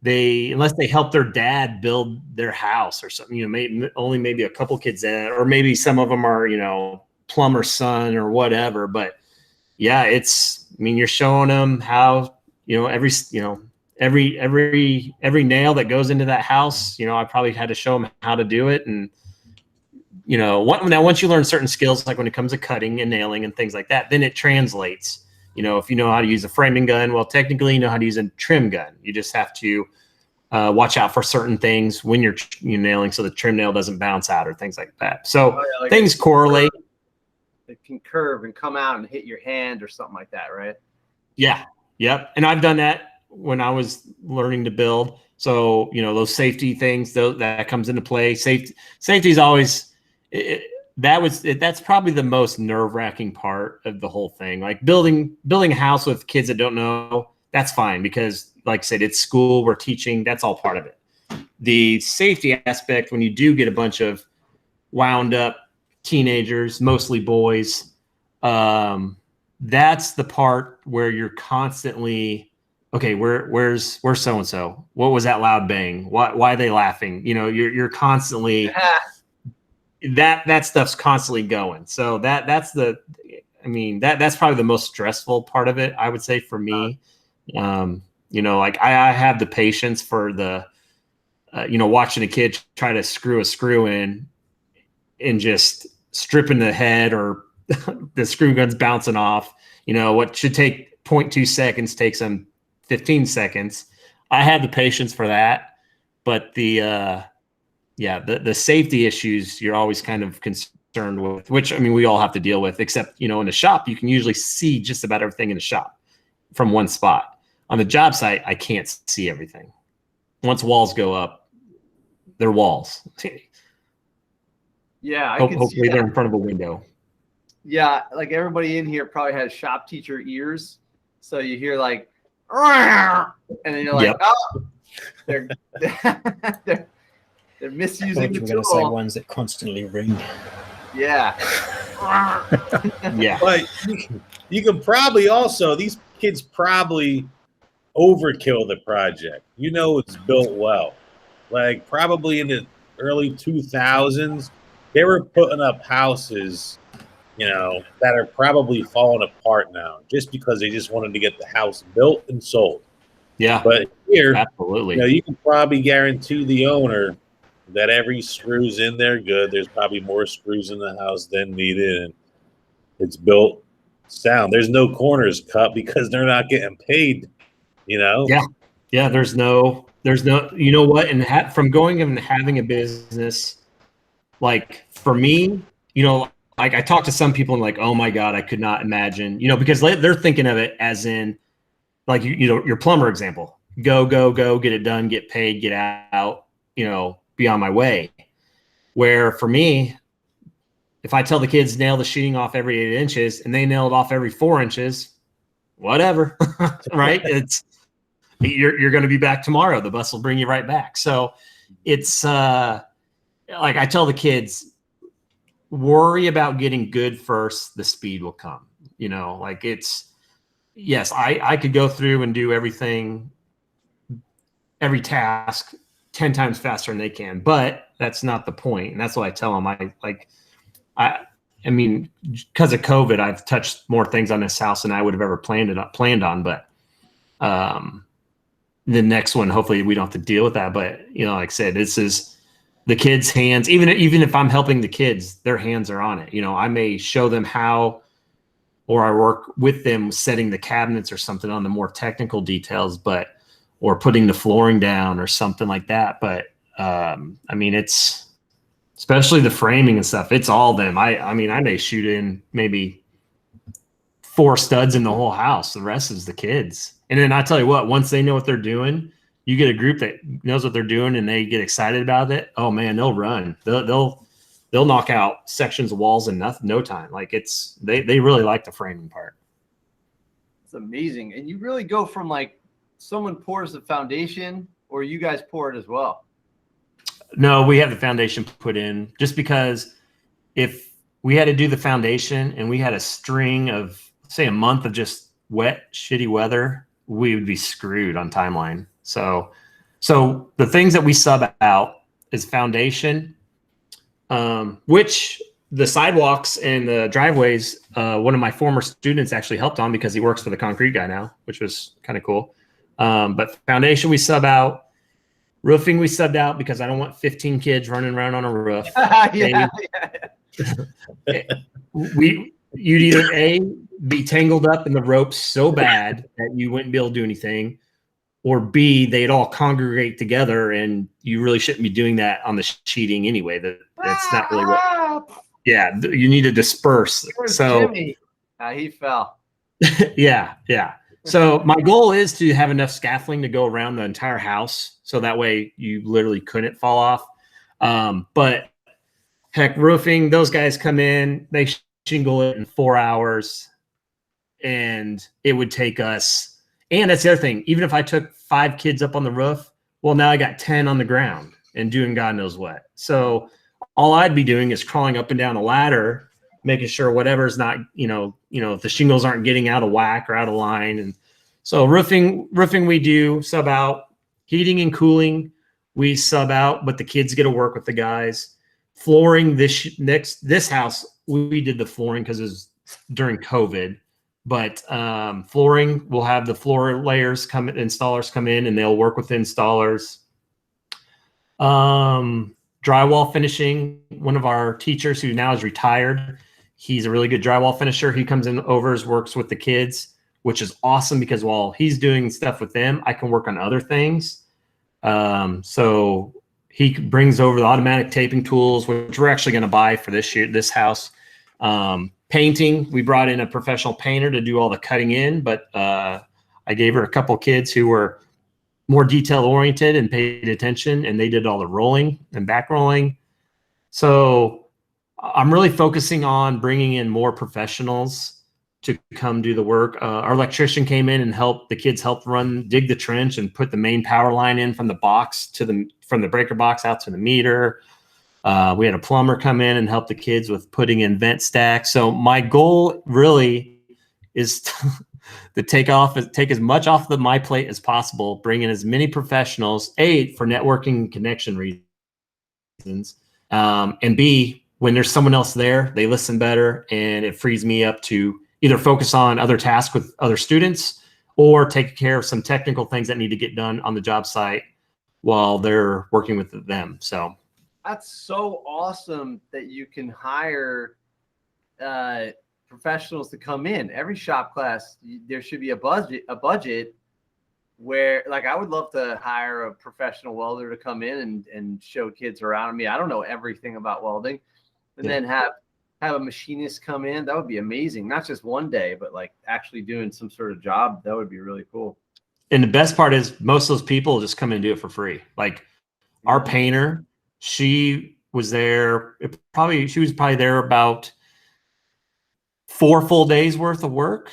unless they help their dad build their house or something, maybe a couple kids in it, or maybe some of them are, plumber's son or whatever. But yeah, you're showing them how, every nail that goes into that house, I probably had to show them how to do it. And, now once you learn certain skills, like when it comes to cutting and nailing and things like that, then it translates. If you know how to use a framing gun, well, technically you know how to use a trim gun. You just have to watch out for certain things when you're nailing, so the trim nail doesn't bounce out or things like that. So things correlate. It can curve and come out and hit your hand or something like that, right? Yeah. Yep. And I've done that when I was learning to build. So, those safety things, that comes into play. Safety is always that's probably the most nerve-wracking part of the whole thing. Like building a house with kids that don't know, that's fine, because like I said, it's school, we're teaching, that's all part of it. The safety aspect, when you do get a bunch of wound up teenagers, mostly boys, that's the part where you're constantly, okay, where's so-and-so? What was that loud bang? Why are they laughing? You're constantly that stuff's constantly going. So that's probably the most stressful part of it, I would say, for me. Like I have the patience for the, watching a kid try to screw a screw in and just stripping the head, or the screw gun's bouncing off. What should take 0.2 seconds takes them 15 seconds. I have the patience for that, but the safety issues you're always kind of concerned with, which we all have to deal with, except in the shop you can usually see just about everything in the shop from one spot. On the job site, I can't see everything. Once walls go up, they're walls. Yeah, hopefully they're in front of a window. Yeah, like everybody in here probably has shop teacher ears, so you hear like, and then you're like, yep. Oh, they're misusing the tool. Going to say ones that constantly ring. Yeah. Yeah. But you can probably also, these kids probably overkill the project. It's built well. Like probably in the early 2000s, they were putting up houses, that are probably falling apart now just because they just wanted to get the house built and sold. Yeah. But here, absolutely, you can probably guarantee the owner that every screw's in there good. There's probably more screws in the house than needed, and it's built sound. There's no corners cut because they're not getting paid. Yeah. There's no. What? And from going and having a business, like for me, like I talk to some people and like, oh my God, I could not imagine, because they're thinking of it as in, like your plumber example, go, get it done, get paid, get out, be on my way. Where for me, if I tell the kids nail the sheeting off every 8 inches and they nail it off every 4 inches, whatever, right? You're going to be back tomorrow. The bus will bring you right back. So it's like I tell the kids, worry about getting good first. The speed will come. Like yes, I could go through and do everything, every task 10 times faster than they can, but that's not the point. And that's what I tell them. Because of COVID, I've touched more things on this house than I would have ever planned on. But the next one, hopefully we don't have to deal with that. But like I said, this is the kids' hands. Even if I'm helping the kids, their hands are on it. I may show them how, or I work with them setting the cabinets or something on the more technical details, or putting the flooring down or something like that. But it's especially the framing and stuff. It's all them. I may shoot in maybe 4 studs in the whole house. The rest is the kids. And then I tell you what, once they know what they're doing, you get a group that knows what they're doing and they get excited about it. Oh man, they'll run. They'll knock out sections of walls in no time. Like they really like the framing part. It's amazing. And you really go from like someone pours the foundation, or you guys pour it as well? No, we have the foundation put in just because if we had to do the foundation and we had a string of, say, a month of just wet, shitty weather, we would be screwed on timeline. So the things that we sub out is foundation, which the sidewalks and the driveways, one of my former students actually helped on because he works for the concrete guy now, which was kind of cool. But foundation we sub out. Roofing we subbed out because I don't want 15 kids running around on a roof. Yeah. You'd either A, be tangled up in the ropes so bad that you wouldn't be able to do anything, or B, they'd all congregate together, and you really shouldn't be doing that on the sheeting anyway. That's not really what. Yeah, you need to disperse. Where's So Jimmy? He fell. yeah. So my goal is to have enough scaffolding to go around the entire house, so that way you literally couldn't fall off. But heck, roofing, those guys come in, they shingle it in 4 hours, and it would take us. And that's the other thing. Even if I took 5 kids up on the roof, well, now I got 10 on the ground and doing God knows what. So all I'd be doing is crawling up and down a ladder, making sure whatever's not, if the shingles aren't getting out of whack or out of line. And so roofing we do sub out. Heating and cooling we sub out, but the kids get to work with the guys. Flooring, this house, we did the flooring because it was during COVID. But flooring, we'll have the floor layers installers come in, and they'll work with installers. Drywall finishing, one of our teachers who now is retired, he's a really good drywall finisher. He comes in works with the kids, which is awesome because while he's doing stuff with them, I can work on other things. So he brings over the automatic taping tools, which we're actually going to buy for this house. Painting, we brought in a professional painter to do all the cutting in, but I gave her a couple kids who were more detail oriented and paid attention, and they did all the rolling and back rolling. So I'm really focusing on bringing in more professionals to come do the work. Our electrician came in and helped the kids dig the trench and put the main power line in from the box from the breaker box out to the meter. We had a plumber come in and help the kids with putting in vent stacks. So my goal really is to take as much off of my plate as possible, bring in as many professionals, A, for networking and connection reasons, and B, when there's someone else there, they listen better, and it frees me up to either focus on other tasks with other students or take care of some technical things that need to get done on the job site while they're working with them. So that's so awesome that you can hire professionals to come in. Every shop class, there should be a budget where, like, I would love to hire a professional welder to come in and show kids around me. I don't know everything about welding, and then have a machinist come in. That would be amazing. Not just one day, but like actually doing some sort of job. That would be really cool. And the best part is most of those people just come and do it for free. Like our painter, she was there. She was probably there about 4 full days worth of work.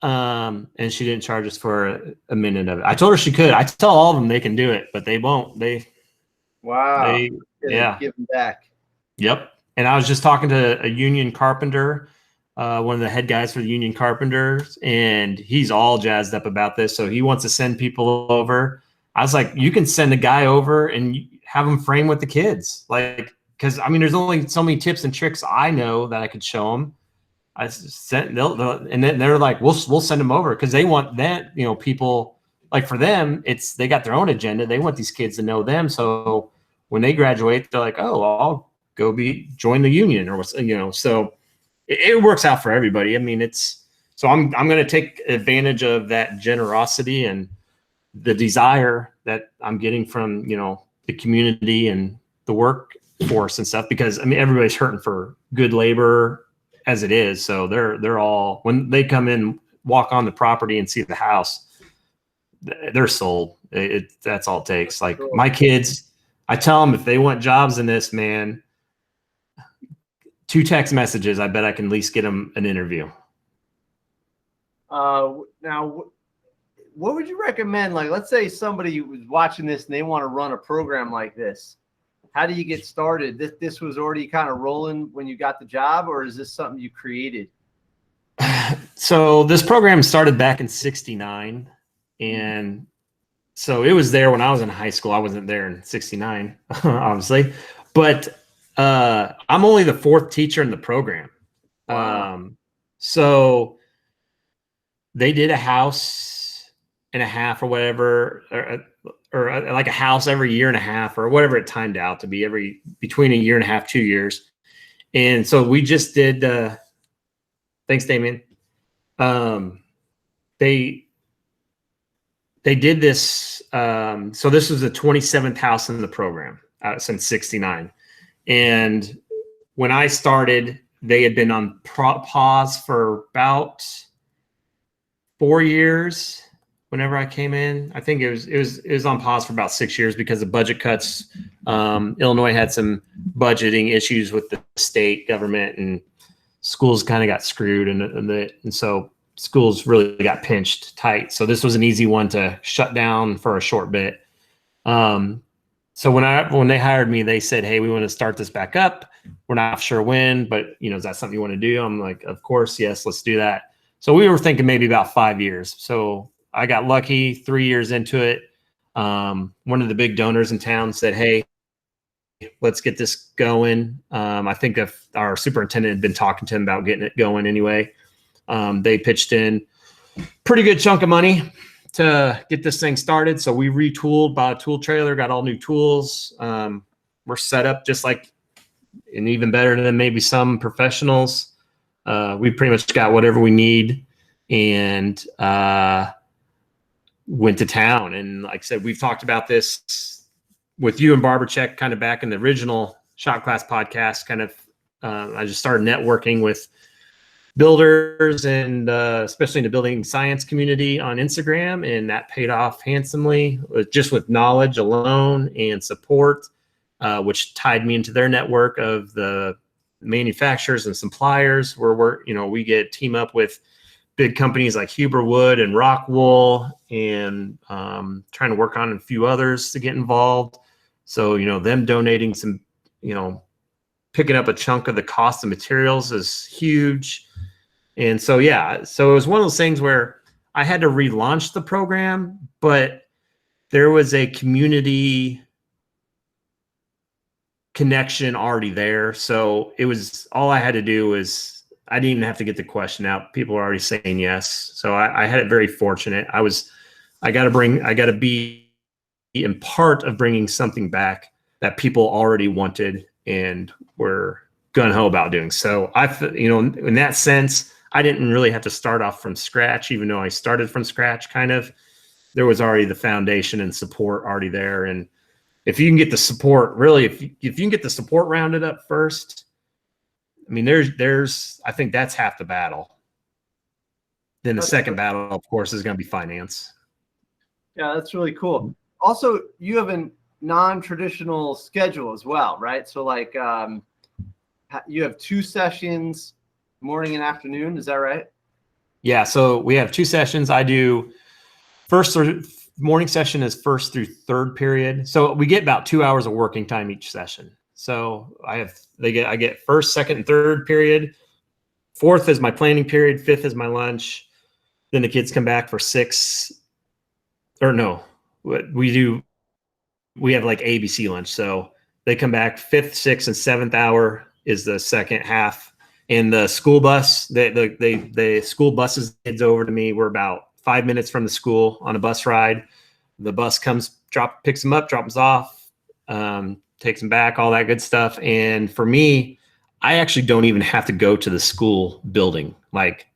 And she didn't charge us for a minute of it. I told her she could. I tell all of them they can do it, but they won't. Wow. Yeah. Give them back. Yep. And I was just talking to a union carpenter, one of the head guys for the union carpenters, and he's all jazzed up about this. So he wants to send people over. I was like, you can send a guy over and have him frame with the kids. Like, because I mean, there's only so many tips and tricks I know that I could show them. I sent, and then they're like, we'll send them over because they want that, people, like, for them, they got their own agenda. They want these kids to know them. So when they graduate, they're like, oh, I'll go join the union or what's, so it works out for everybody. I mean, so I'm going to take advantage of that generosity and the desire that I'm getting from, the community and the workforce and stuff, because I mean, everybody's hurting for good labor as it is. So they're all, when they come in, walk on the property and see the house, they're sold. That's all it takes. Like my kids, I tell them if they want jobs in this, man, 2 text messages, I bet I can at least get them an interview. Now, what would you recommend? Like, let's say somebody was watching this and they want to run a program like this. How do you get started? This was already kind of rolling when you got the job, or is this something you created? So this program started back in '69, and so it was there when I was in high school. I wasn't there in '69, obviously, but I'm only the fourth teacher in the program. Wow. So they did a house and a half or whatever, or like a house every year and a half or whatever it timed out to be, between a year and a half, 2 years. And so we just did, thanks, Damien. They did this. So this was the 27th house in the program since '69. And when I started, they had been on pause for about 4 years. Whenever I came in, I think it was on pause for about 6 years because of budget cuts. Illinois had some budgeting issues with the state government, and schools kind of got screwed, and so schools really got pinched tight. So this was an easy one to shut down for a short bit. So when they hired me, they said, "Hey, we want to start this back up. We're not sure when, but is that something you want to do?" I'm like, "Of course, yes, let's do that." So we were thinking maybe about 5 years. So I got lucky 3 years into it. One of the big donors in town said, "Hey, let's get this going." I think if our superintendent had been talking to him about getting it going anyway. They pitched in pretty good chunk of money to get this thing started. So we retooled, bought a tool trailer, got all new tools. We're set up just like, and even better than maybe some professionals. We pretty much got whatever we need, and went to town. And like I said, we've talked about this with you and Barbercheck kind of back in the original Shop Class podcast. Kind of, I just started networking with builders and especially in the building science community on Instagram, and that paid off handsomely just with knowledge alone and support, which tied me into their network of the manufacturers and suppliers where we get team up with big companies like Huber Wood and Rockwool, and trying to work on a few others to get involved. So, them donating some, picking up a chunk of the cost of materials is huge. And so, so it was one of those things where I had to relaunch the program, but there was a community connection already there. So it was, all I had to do was, I didn't even have to get the question out. People were already saying yes. So I had it very fortunate. I got to be in part of bringing something back that people already wanted and were gung-ho about doing. So in that sense, I didn't really have to start off from scratch, even though I started from scratch kind of. There was already the foundation and support already there. And if you can get the support, really, if you can get the support rounded up first, I mean, I think that's half the battle. Then the second battle, of course, is going to be finance. Yeah, that's really cool. Also, you have a non-traditional schedule as well, right? So like you have 2 sessions, morning and afternoon. Is that right? Yeah. So we have 2 sessions. I do morning session is first through third period. So we get about 2 hours of working time each session. So I get first, second, and third period. Fourth is my planning period. Fifth is my lunch. Then the kids come back for 6. Or no, we have like ABC lunch. So they come back 5th, 6th, and 7th hour is the second half. And the school bus, the school buses kids over to me. We're about 5 minutes from the school on a bus ride. The bus comes, picks them up, drops them off, takes them back, all that good stuff. And for me, I actually don't even have to go to the school building. Like,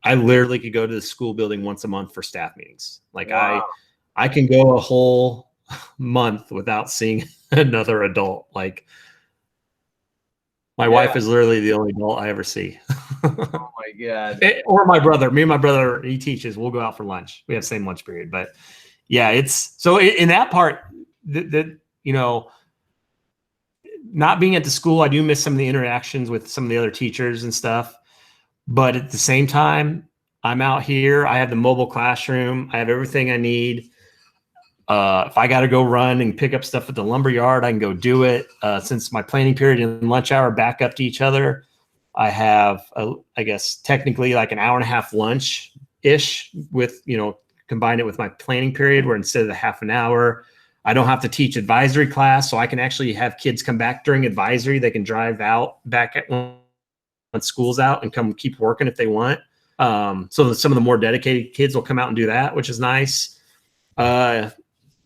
I literally could go to the school building once a month for staff meetings. Like, wow. I can go a whole month without seeing another adult. Like, my wife is literally the only adult I ever see. Oh my God. Or my brother. Me and my brother, he teaches. We'll go out for lunch. We have the same lunch period. But yeah, it's so in that part that not being at the school, I do miss some of the interactions with some of the other teachers and stuff. But at the same time, I'm out here. I have the mobile classroom. I have everything I need. If I got to go run and pick up stuff at the lumber yard, I can go do it. Since my planning period and lunch hour back up to each other, I have, I guess, technically like an hour and a half lunch ish with, combine it with my planning period where instead of the half an hour, I don't have to teach advisory class. So I can actually have kids come back during advisory. They can drive out back at when school's out and come keep working if they want. So some of the more dedicated kids will come out and do that, which is nice.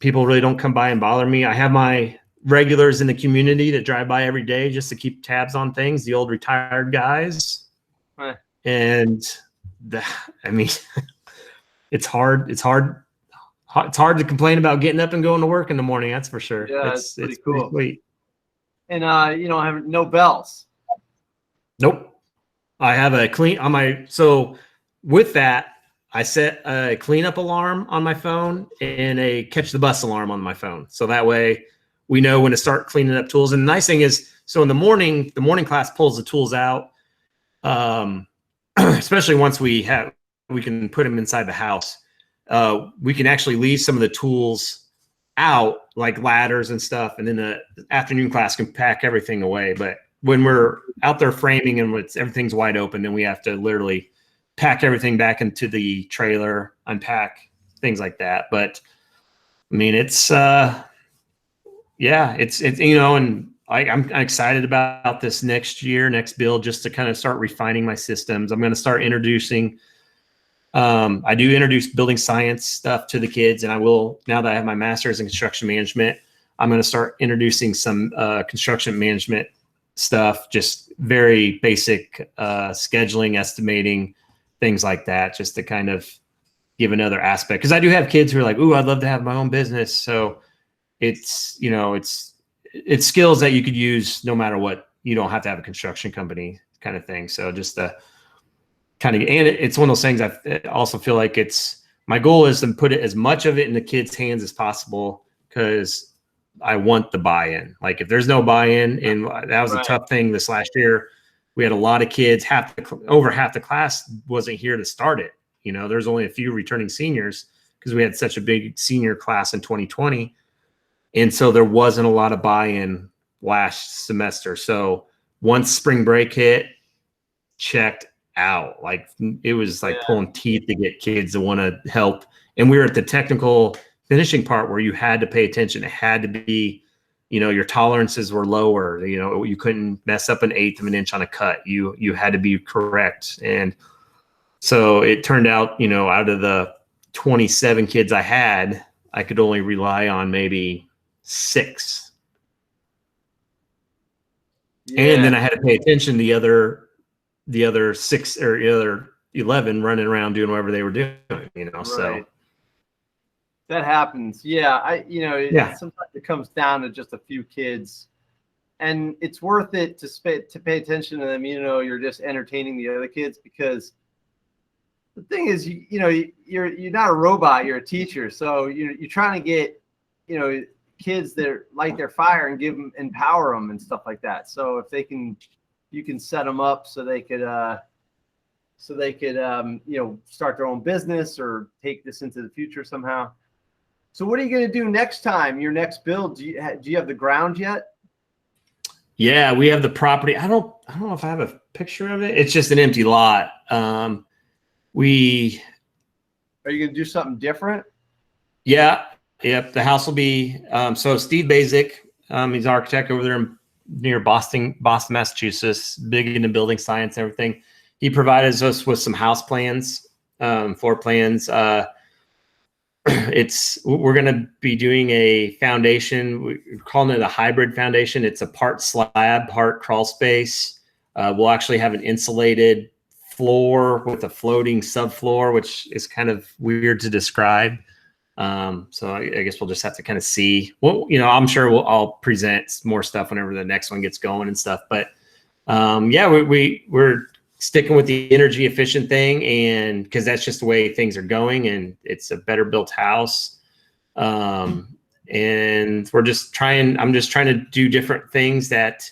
People really don't come by and bother me. I have my regulars in the community that drive by every day just to keep tabs on things, the old retired guys. Right. And it's hard to complain about getting up and going to work in the morning. That's for sure. Yeah, it's pretty pretty cool. sweet. And have no bells. Nope. I have a clean on my, so with that, I set a cleanup alarm on my phone and a catch the bus alarm on my phone. So that way we know when to start cleaning up tools. And the nice thing is, so in the morning class pulls the tools out. Especially once we can put them inside the house. We can actually leave some of the tools out, like ladders and stuff. And then the afternoon class can pack everything away. But when we're out there framing and everything's wide open, then we have to literally pack everything back into the trailer, unpack things like that. But I mean, it's and I'm excited about this next build, just to kind of start refining my systems. I'm going to start introducing, I do introduce building science stuff to the kids, and I will, now that I have my master's in construction management, I'm going to start introducing some construction management stuff, just very basic scheduling, estimating, things like that, just to kind of give another aspect. Because I do have kids who are like, "Ooh, I'd love to have my own business." So it's skills that you could use no matter what. You don't have to have a construction company kind of thing. So just the kind of, and it's one of those things I also feel like my goal is to put as much of it in the kids' hands as possible, because I want the buy-in. Like if there's no buy-in, and that was a tough thing this last year. We had a lot of kids, over half the class wasn't here to start it. There's only a few returning seniors because we had such a big senior class in 2020. And so there wasn't a lot of buy-in last semester. So once spring break hit, checked out. Like it was like pulling teeth to get kids to want to help. And we were at the technical finishing part where you had to pay attention. It had to be, your tolerances were lower. You couldn't mess up an eighth of an inch on a cut. You had to be correct. And so it turned out, out of the 27 kids I had, I could only rely on maybe 6. Yeah. And then I had to pay attention to the other 6 or the other 11 running around doing whatever they were doing, Right. So that happens. Yeah. Sometimes it comes down to just a few kids, and it's worth it to pay attention to them. You're just entertaining the other kids, because the thing is, you're not a robot, you're a teacher. So you're trying to get, kids that light their fire and empower them and stuff like that. So if you can set them up so they could start their own business or take this into the future somehow. So what are you going to do next time? Your next build? Do you have the ground yet? Yeah, we have the property. I don't know if I have a picture of it. It's just an empty lot. Are you going to do something different? Yeah. Yep. The house will be, so Steve Basic, he's an architect over there near Boston, Massachusetts, big into building science and everything. He provided us with some house plans, floor plans. We're going to be doing a foundation. We're calling it a hybrid foundation. It's a part slab, part crawl space. We'll actually have an insulated floor with a floating subfloor, which is kind of weird to describe. So I guess we'll just have to kind of see. Well, I'm sure I'll present more stuff whenever the next one gets going and stuff. But we're sticking with the energy efficient thing, and because that's just the way things are going, and it's a better built house. And I'm just trying to do different things that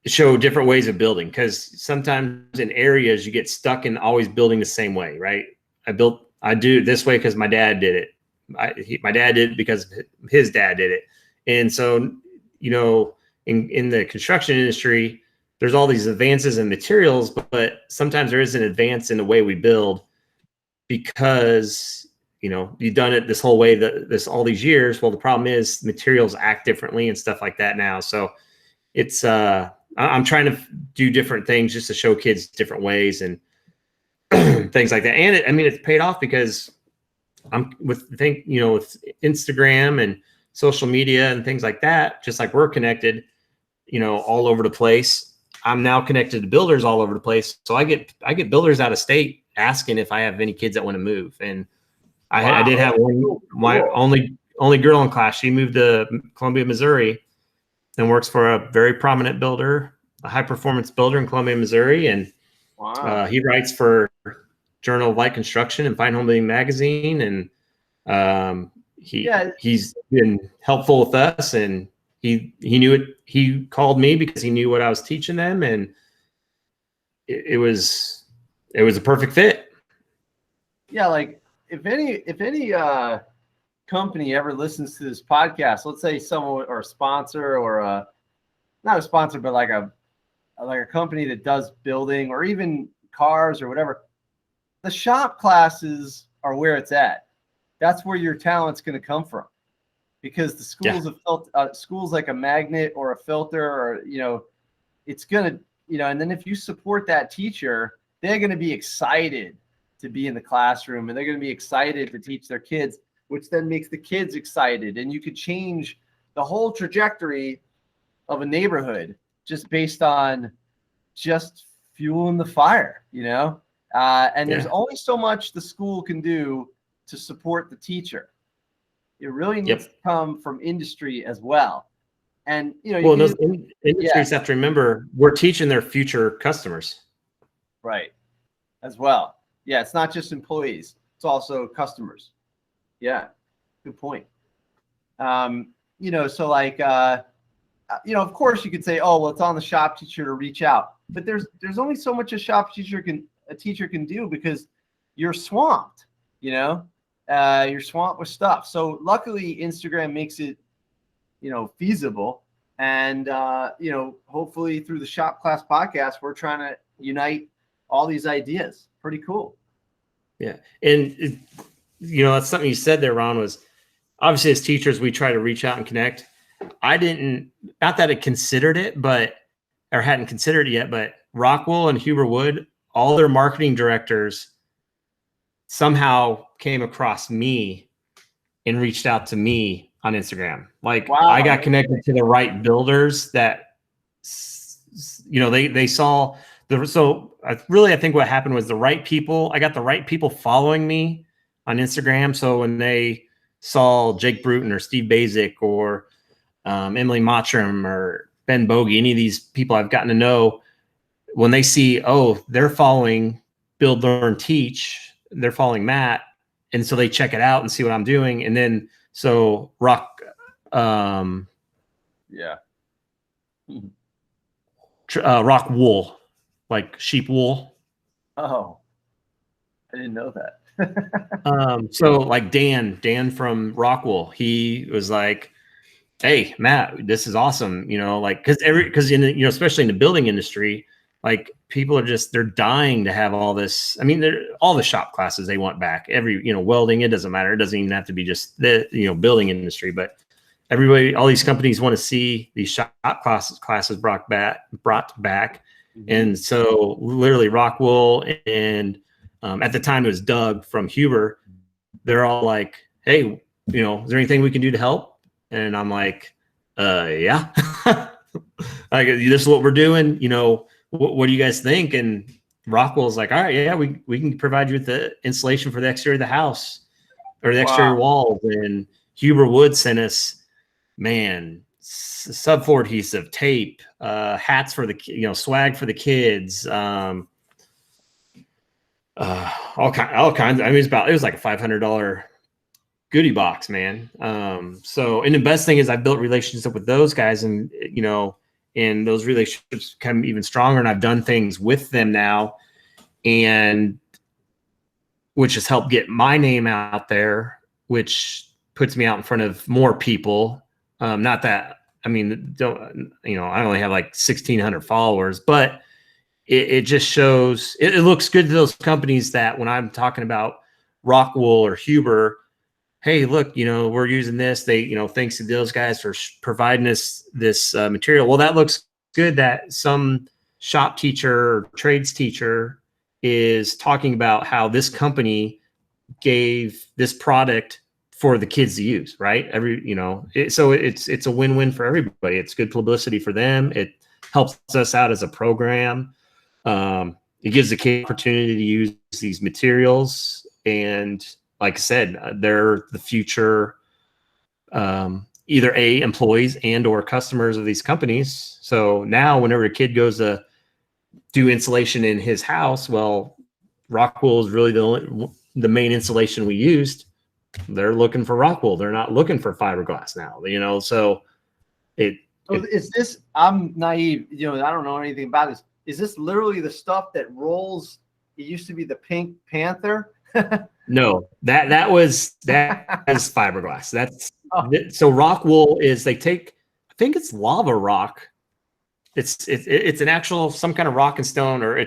show different ways of building, because sometimes in areas you get stuck in always building the same way, right? I do it this way because my dad did it. My dad did it because his dad did it. And so, in the construction industry, there's all these advances in materials, but sometimes there is an advance in the way we build because, you've done it this whole way, all these years. Well, the problem is materials act differently and stuff like that now. So it's, I'm trying to do different things just to show kids different ways and things like that. And it's paid off because with Instagram and social media and things like that, just like we're connected, all over the place. I'm now connected to builders all over the place. So I get builders out of state asking if I have any kids that want to move. And I did have my only girl in class. She moved to Columbia, Missouri, and works for a very prominent builder, a high performance builder in Columbia, Missouri. And he writes for Journal of Light Construction and Fine Home Building Magazine. And he's been helpful with us, and he knew it. He called me because he knew what I was teaching them, and it was a perfect fit. Yeah. Like if any company ever listens to this podcast, let's say someone or a sponsor or not a sponsor, but like a company that does building or even cars or whatever, the shop classes are where it's at. That's where your talent's going to come from, because the schools of schools like a magnet or a filter, or it's going to and then if you support that teacher, they're going to be excited to be in the classroom, and they're going to be excited to teach their kids, which then makes the kids excited, and you could change the whole trajectory of a neighborhood just based on just fueling the fire, and there's only so much the school can do to support the teacher. It really needs to come from industry as well. And those industries have to remember we're teaching their future customers, right? As well. Yeah, it's not just employees; it's also customers. Yeah, good point. So like, of course you could say, oh, well, it's on the shop teacher to reach out, but there's only so much a teacher can do, because you're swamped. You're swamped with stuff. So luckily Instagram makes it, feasible. And, hopefully through the Shop Class podcast, we're trying to unite all these ideas. Pretty cool. Yeah. And, that's something you said there, Ron, was obviously as teachers, we try to reach out and connect. Not that I considered it, or hadn't considered it yet, but Rockwell and Huber Wood, all their marketing directors somehow came across me and reached out to me on Instagram. Like, wow. I got connected to the right builders that, they saw I think what happened was the right people. I got the right people following me on Instagram. So when they saw Jake Bruton or Steve Basic or Emily Mottram or Ben Bogey, any of these people I've gotten to know, when they see, they're following Build, Learn, Teach, they're following Matt, and so they check it out and see what I'm doing. And then Rock wool, like sheep wool. Oh, I didn't know that. So like Dan from Rockwool, he was like, hey, Matt, this is awesome. Because especially in the building industry, like people are they're dying to have all this. I mean, all the shop classes they want back. Welding, it doesn't matter. It doesn't even have to be just the building industry, but everybody, all these companies want to see these shop classes brought back. Mm-hmm. And so literally Rockwool and at the time it was Doug from Huber. They're all like, hey, is there anything we can do to help? And I'm like, yeah, like, this is what we're doing. What do you guys think? And Rockwell's like, all right, yeah, we can provide you with the insulation for the exterior of the house or the exterior walls. And Huber Wood sent us, subfloor adhesive, tape, hats for the, swag for the kids, all kinds. I mean, it was like a $500 goodie box, man. And the best thing is I built relationships with those guys, and and those relationships become even stronger. And I've done things with them now, and which has helped get my name out there, which puts me out in front of more people. Not that, I mean, I only have like 1,600 followers, but it just shows, it looks good to those companies that when I'm talking about Rockwool or Huber, hey, look, we're using this. They, thanks to those guys for providing us this material. Well, that looks good that some shop teacher or trades teacher is talking about how this company gave this product for the kids to use, right? So it's a win-win for everybody. It's good publicity for them. It helps us out as a program. It gives the kid opportunity to use these materials, and like I said, they're the future, either employees and or customers of these companies. So now whenever a kid goes to do insulation in his house, well, Rockwool is really the main insulation we used. They're looking for Rockwool. They're not looking for fiberglass now, so is this, I'm naive, I don't know anything about this. Is this literally the stuff that rolls? It used to be the Pink Panther. No, that is fiberglass. So Rockwool is, they take, I think it's lava rock. It's an actual, some kind of rock and stone, or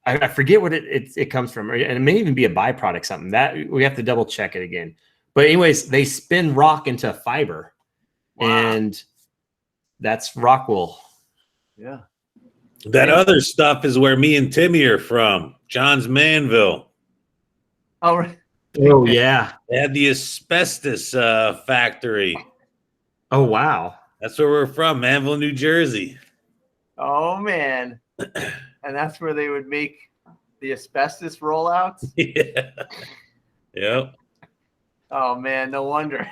I forget what it comes from, and it may even be a byproduct, something that we have to double check it again. But anyways, they spin rock into fiber. Wow. And that's Rockwool. Yeah. That other stuff is where me and Timmy are from, John's Manville. Oh, right. Oh yeah. They had the asbestos factory. Oh wow. That's where we're from, Manville, New Jersey. Oh man. And that's where they would make the asbestos rollouts? Yeah. Yep. Oh man, no wonder.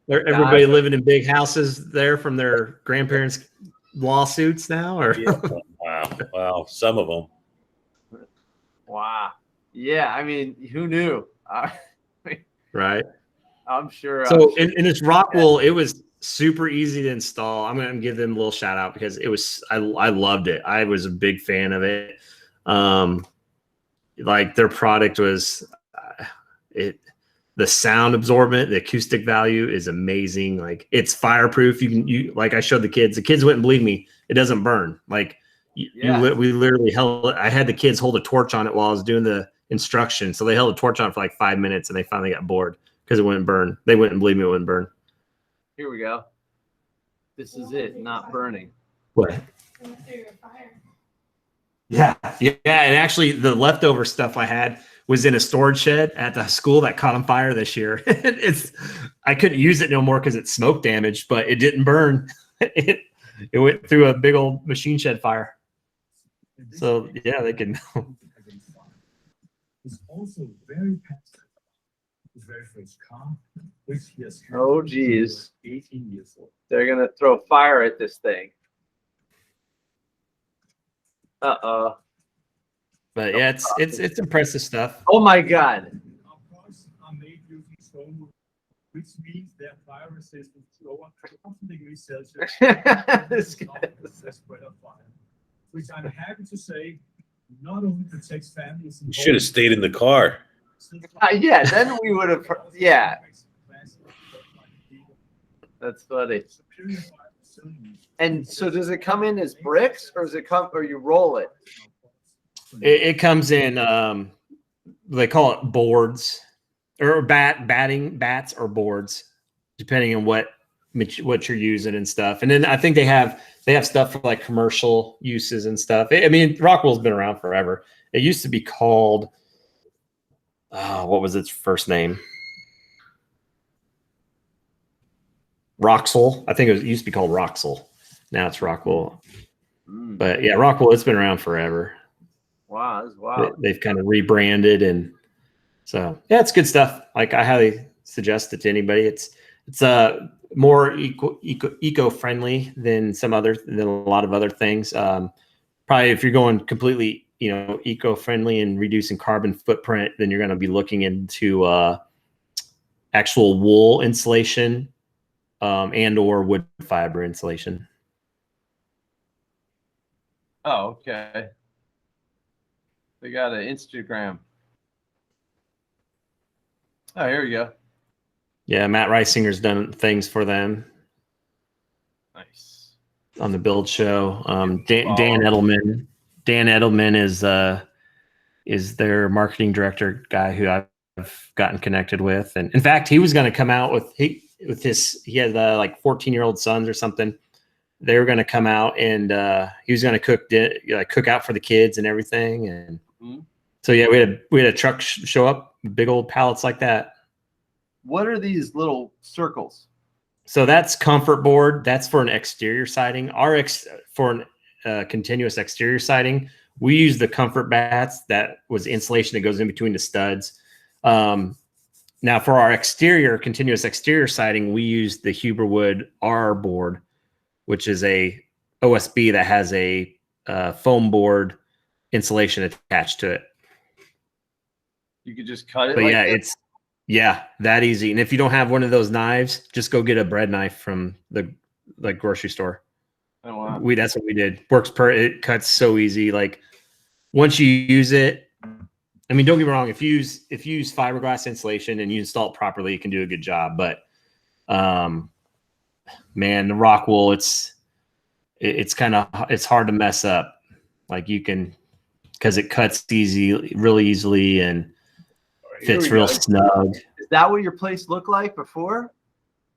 Everybody living in big houses there from their grandparents' lawsuits now, or yeah. Wow, some of them. Wow. Yeah, I mean, who knew? Right. I'm sure. So in this Rockwool, it was super easy to install. I'm going to give them a little shout out because I loved it. I was a big fan of it. Like their product was the sound absorbent, the acoustic value is amazing. Like it's fireproof. Like I showed the kids wouldn't believe me. It doesn't burn. Like we literally I had the kids hold a torch on it while I was doing the instruction. So they held a torch on it for like 5 minutes and they finally got bored because it wouldn't burn. They wouldn't believe me it wouldn't burn. Here we go. This is it, not burning. What? Yeah. And actually the leftover stuff I had was in a storage shed at the school that caught on fire this year. I couldn't use it no more because it's smoke damaged, but it didn't burn. It went through a big old machine shed fire. So yeah, they can. It's also very passive. It's very for his car, which he has. Oh geez. 18 years old. They're gonna throw fire at this thing. Uh-oh. But yeah, it's impressive stuff. Oh my God. Of course, are made using stone wool, which means they're fire resistant to over 1,000 degrees Celsius. This guy is- Which I'm happy to say not only protects families. You should have stayed in the car. yeah, then we would have. Yeah, that's funny. And so, does it come in as bricks, or does it come, or you roll it? It comes in. They call it boards, or bats or boards, depending on what you're using and stuff. And then I think they have stuff for like commercial uses and stuff. I mean, Rockwool's been around forever. It used to be called. What was its first name? Roxel. I think it used to be called Roxel. Now it's Rockwool. But yeah, Rockwool, it's been around forever. Wow, that's wild. They've kind of rebranded, and so yeah, it's good stuff. Like I highly suggest it to anybody. It's more eco-friendly than a lot of other things. Probably if you're going completely eco-friendly and reducing carbon footprint, then you're going to be looking into actual wool insulation and or wood fiber insulation. Oh, okay. They got an Instagram. Oh, here we go. Yeah, Matt Reisinger's done things for them. Nice. On the build show. Dan Edelman. Dan Edelman is their marketing director guy who I've gotten connected with. And in fact, he was going to come out he had like 14-year-old sons or something. They were going to come out and he was going to cook out for the kids and everything. And so yeah, we had a truck show up, big old pallets like that. What are these little circles? So that's comfort board. That's for an exterior siding. For an continuous exterior siding, we use the comfort bats. That was insulation that goes in between the studs. Now for our continuous exterior siding, we use the Huberwood R board, which is a OSB that has a foam board insulation attached to it. You could just cut it. But like yeah, that? it's that easy. And if you don't have one of those knives, just go get a bread knife from the grocery store. Oh, wow. That's what we did. It cuts so easy. Like once you use it, I mean, don't get me wrong. If you use fiberglass insulation and you install it properly, you can do a good job. But man, the rock wool, it's hard to mess up. Like you can, because it cuts really easily and fits real snug. Is that what your place looked like before?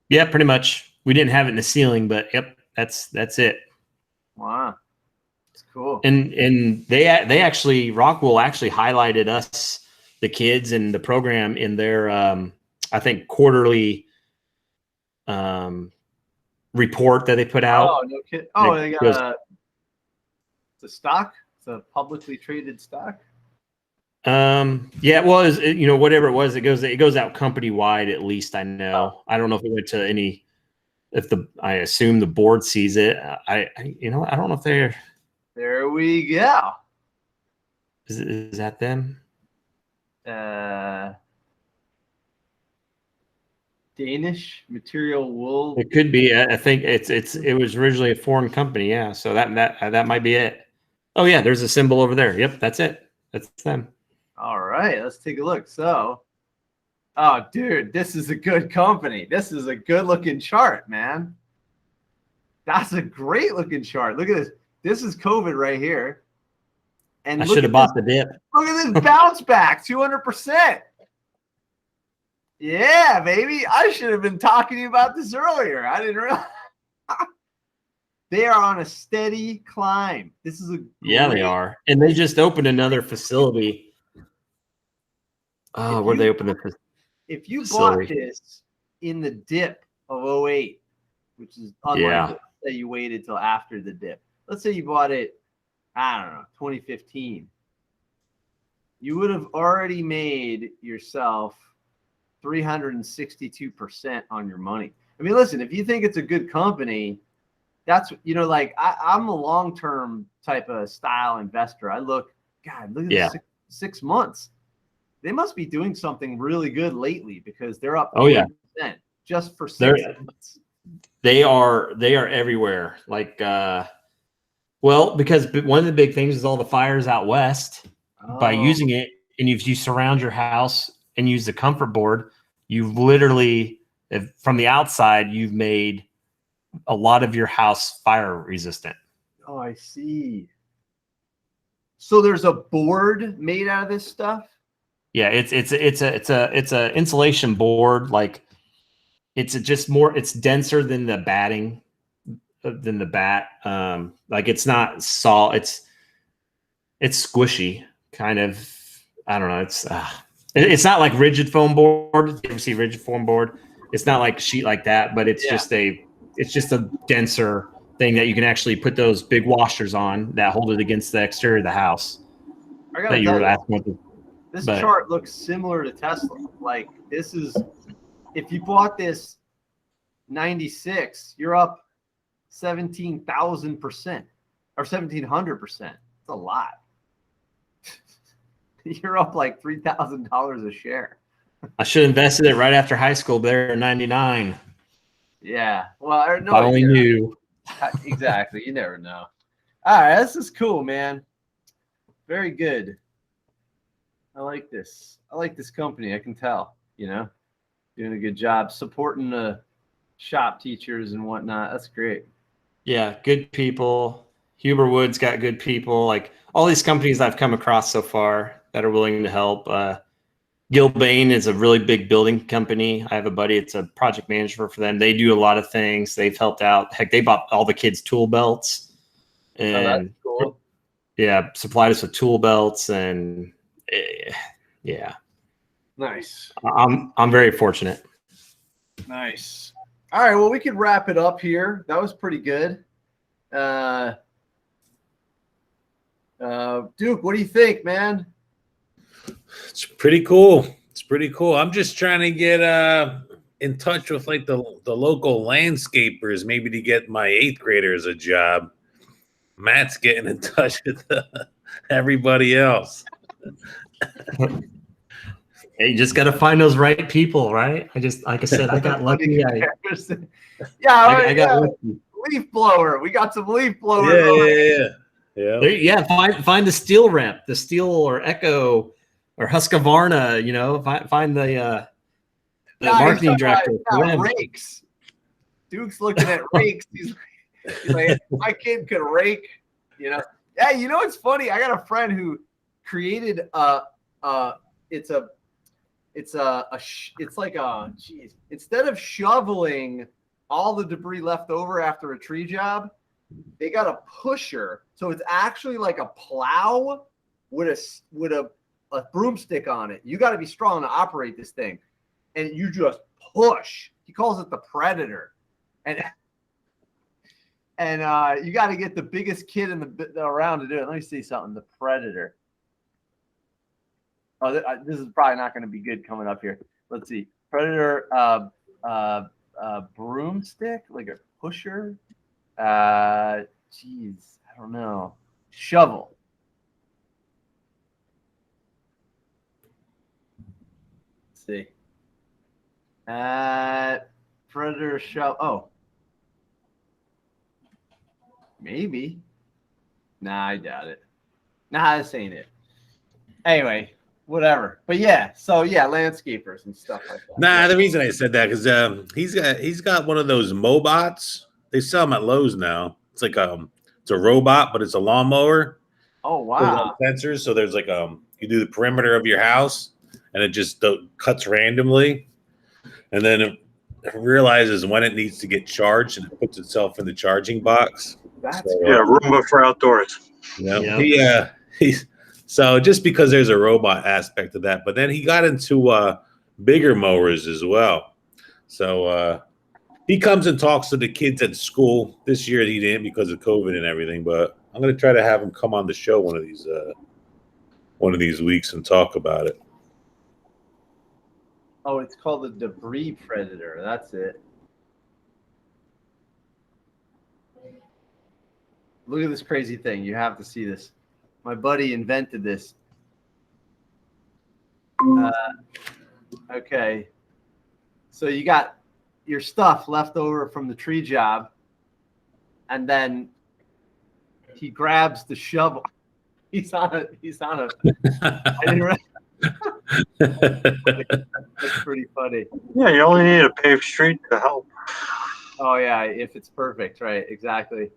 Yeah, pretty much. We didn't have it in the ceiling, but yep, that's it. Wow, it's cool. And they actually, Rockwool actually highlighted us, the kids, and the program in their I think quarterly report that they put out. Oh, no kidding. Oh, they got the stock. It's a publicly traded stock. Yeah, well, whatever it was, it goes out company wide, at least I know. I don't know if it went to any, I assume the board sees it. I don't know if they're. There we go. Is that them? Danish material wool. It could be. I think it was originally a foreign company. Yeah, so that might be it. Oh yeah, there's a symbol over there. Yep, that's it. That's them. All right, let's take a look. So, oh, dude, this is a good company. This is a good looking chart, man. That's a great looking chart. Look at this. This is COVID right here. And I should have bought the dip. Look at this bounce back, 200%. Yeah, baby. I should have been talking to you about this earlier. I didn't realize. They are on a steady climb. This is yeah, they are. And they just opened another facility. Oh, where they opened the if you bought this in the dip of 08, which is unlikely that you waited till after the dip. Let's say you bought it, I don't know, 2015. You would have already made yourself 362% on your money. I mean, listen, if you think it's a good company, that's, like I'm a long-term type of style investor. I look at this 6 months. They must be doing something really good lately because they're up 40% just for 6 months. They are everywhere. Like, because one of the big things is all the fires out west. By using it, and if you surround your house and use the comfort board, you've literally, from the outside, you've made a lot of your house fire resistant. Oh, I see. So there's a board made out of this stuff? Yeah, it's a insulation board. Like it's denser than the batting, than the bat. Like it's not it's squishy, kind of. I don't know. It's not like rigid foam board. You ever see rigid foam board? It's not like a sheet like that, but it's just a denser thing that you can actually put those big washers on that hold it against the exterior of the house. I gotta you were asking about this chart looks similar to Tesla. Like this is, if you bought this 96, you're up 17,000% or 1,700%. It's a lot. You're up like $3,000 a share. I should have invested it right after high school. There, 99. Yeah. Well, I If I only knew. Exactly. You never know. All right. This is cool, man. Very good. I like this. I like this company. I can tell, doing a good job supporting the shop teachers and whatnot. That's great. Yeah, good people. Huber Woods got good people. Like all these companies I've come across so far that are willing to help. Gilbane is a really big building company. I have a buddy, it's a project manager for them. They do a lot of things. They've helped out. Heck, they bought all the kids' tool belts and that's cool. Yeah, supplied us with tool belts and yeah. Nice. I'm very fortunate. Nice. All right. Well, we could wrap it up here. That was pretty good. Duke, what do you think, man? It's pretty cool. It's pretty cool. I'm just trying to get in touch with like the local landscapers, maybe to get my 8th graders a job. Matt's getting in touch with everybody else. Hey, you just got to find those right people, right? Like I said, I got lucky. I got lucky. Leaf blower. We got some leaf blowers. Yeah. Find the steel rep, the steel or Echo or Husqvarna. Find the marketing director. Rakes. Duke's looking at rakes. He's like, my kid could rake. Yeah. It's funny. I got a friend who created instead of shoveling all the debris left over after a tree job, they got a pusher. So it's actually like a plow with a broomstick on it. You got to be strong to operate this thing. And you just push. He calls it the Predator. And you got to get the biggest kid around to do it. Let me see something. The Predator. Oh, this is probably not going to be good coming up here. Let's see. Predator broomstick, like a pusher. I don't know. Shovel. Let's see. Predator shovel. Oh. Maybe. Nah, I doubt it. Nah, this ain't it. Anyway, whatever. But yeah, so yeah, landscapers and stuff like that. Nah, the reason I said that because he's got one of those Mobots. They sell them at Lowe's now. It's like it's a robot, but it's a lawnmower. Oh wow! Sensors. So there's like you do the perimeter of your house, and it just cuts randomly, and then it realizes when it needs to get charged, and it puts itself in the charging box. Roomba for outdoors. He's so just because there's a robot aspect to that, but then he got into bigger mowers as well. So he comes and talks to the kids at school. This year he didn't because of COVID and everything, but I'm going to try to have him come on the show one of these weeks and talk about it. Oh, it's called the Debris Predator. That's it. Look at this crazy thing. You have to see this. My buddy invented this. Okay. So you got your stuff left over from the tree job, and then he grabs the shovel. He's on a I didn't That's pretty funny. Yeah, you only need a paved street to help. Oh yeah, if it's perfect, right? Exactly.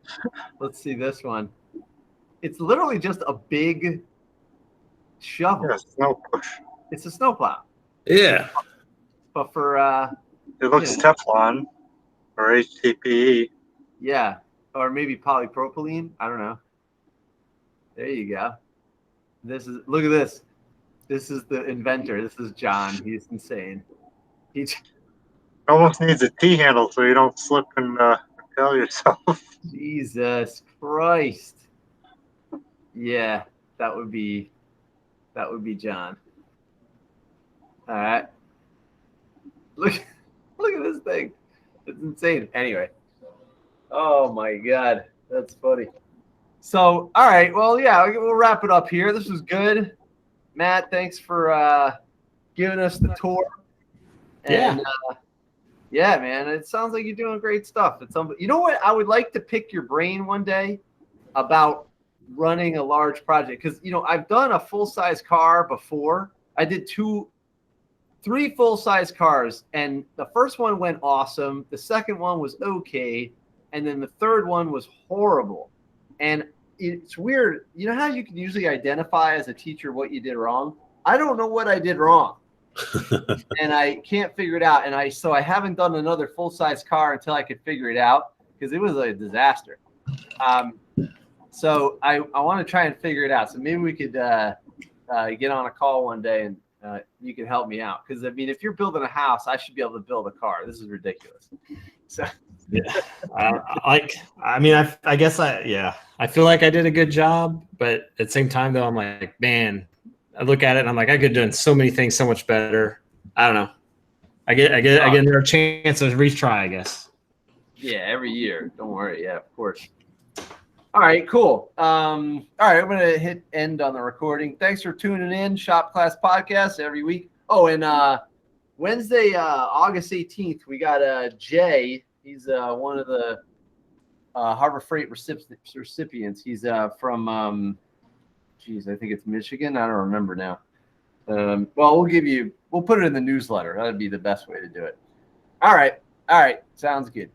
Let's see this one. It's literally just a big shovel. Yeah, snow push. It's a snowplow. Yeah. But for it looks Teflon or HDPE. Yeah, or maybe polypropylene. I don't know. There you go. Look at this. This is the inventor. This is John. He's insane. He almost needs a T-handle so you don't slip and kill yourself. Jesus Christ. Yeah, that would be John. All right. Look at this thing. It's insane. Anyway. Oh my God. That's funny. So, all right. Well, yeah, we'll wrap it up here. This was good. Matt, thanks for giving us the tour. And, Yeah, man. It sounds like you're doing great stuff. You know what? I would like to pick your brain one day about running a large project, because I've done a full-size car before. I did 3 full-size cars, and the first one went awesome. The second one was okay, and then the third one was horrible. And it's weird. You know how you can usually identify as a teacher what you did wrong? I don't know what I did wrong. And I can't figure it out. And I haven't done another full-size car until I could figure it out, because it was a disaster. So I want to try and figure it out. So maybe we could get on a call one day and you can help me out. Because, I mean, if you're building a house, I should be able to build a car. This is ridiculous. So yeah, I guess I feel like I did a good job, but at the same time though, I'm like, man, I look at it and I'm like, I could have done so many things so much better. I don't know. I get another chance to retry, I guess. Yeah, every year. Don't worry. Yeah, of course. All right, cool. All right, I'm going to hit end on the recording. Thanks for tuning in. Shop Class Podcast every week. Oh, and Wednesday, August 18th, we got Jay. He's one of the Harbor Freight recipients. He's from, I think it's Michigan. I don't remember now. Well, we'll put it in the newsletter. That'd be the best way to do it. All right. Sounds good.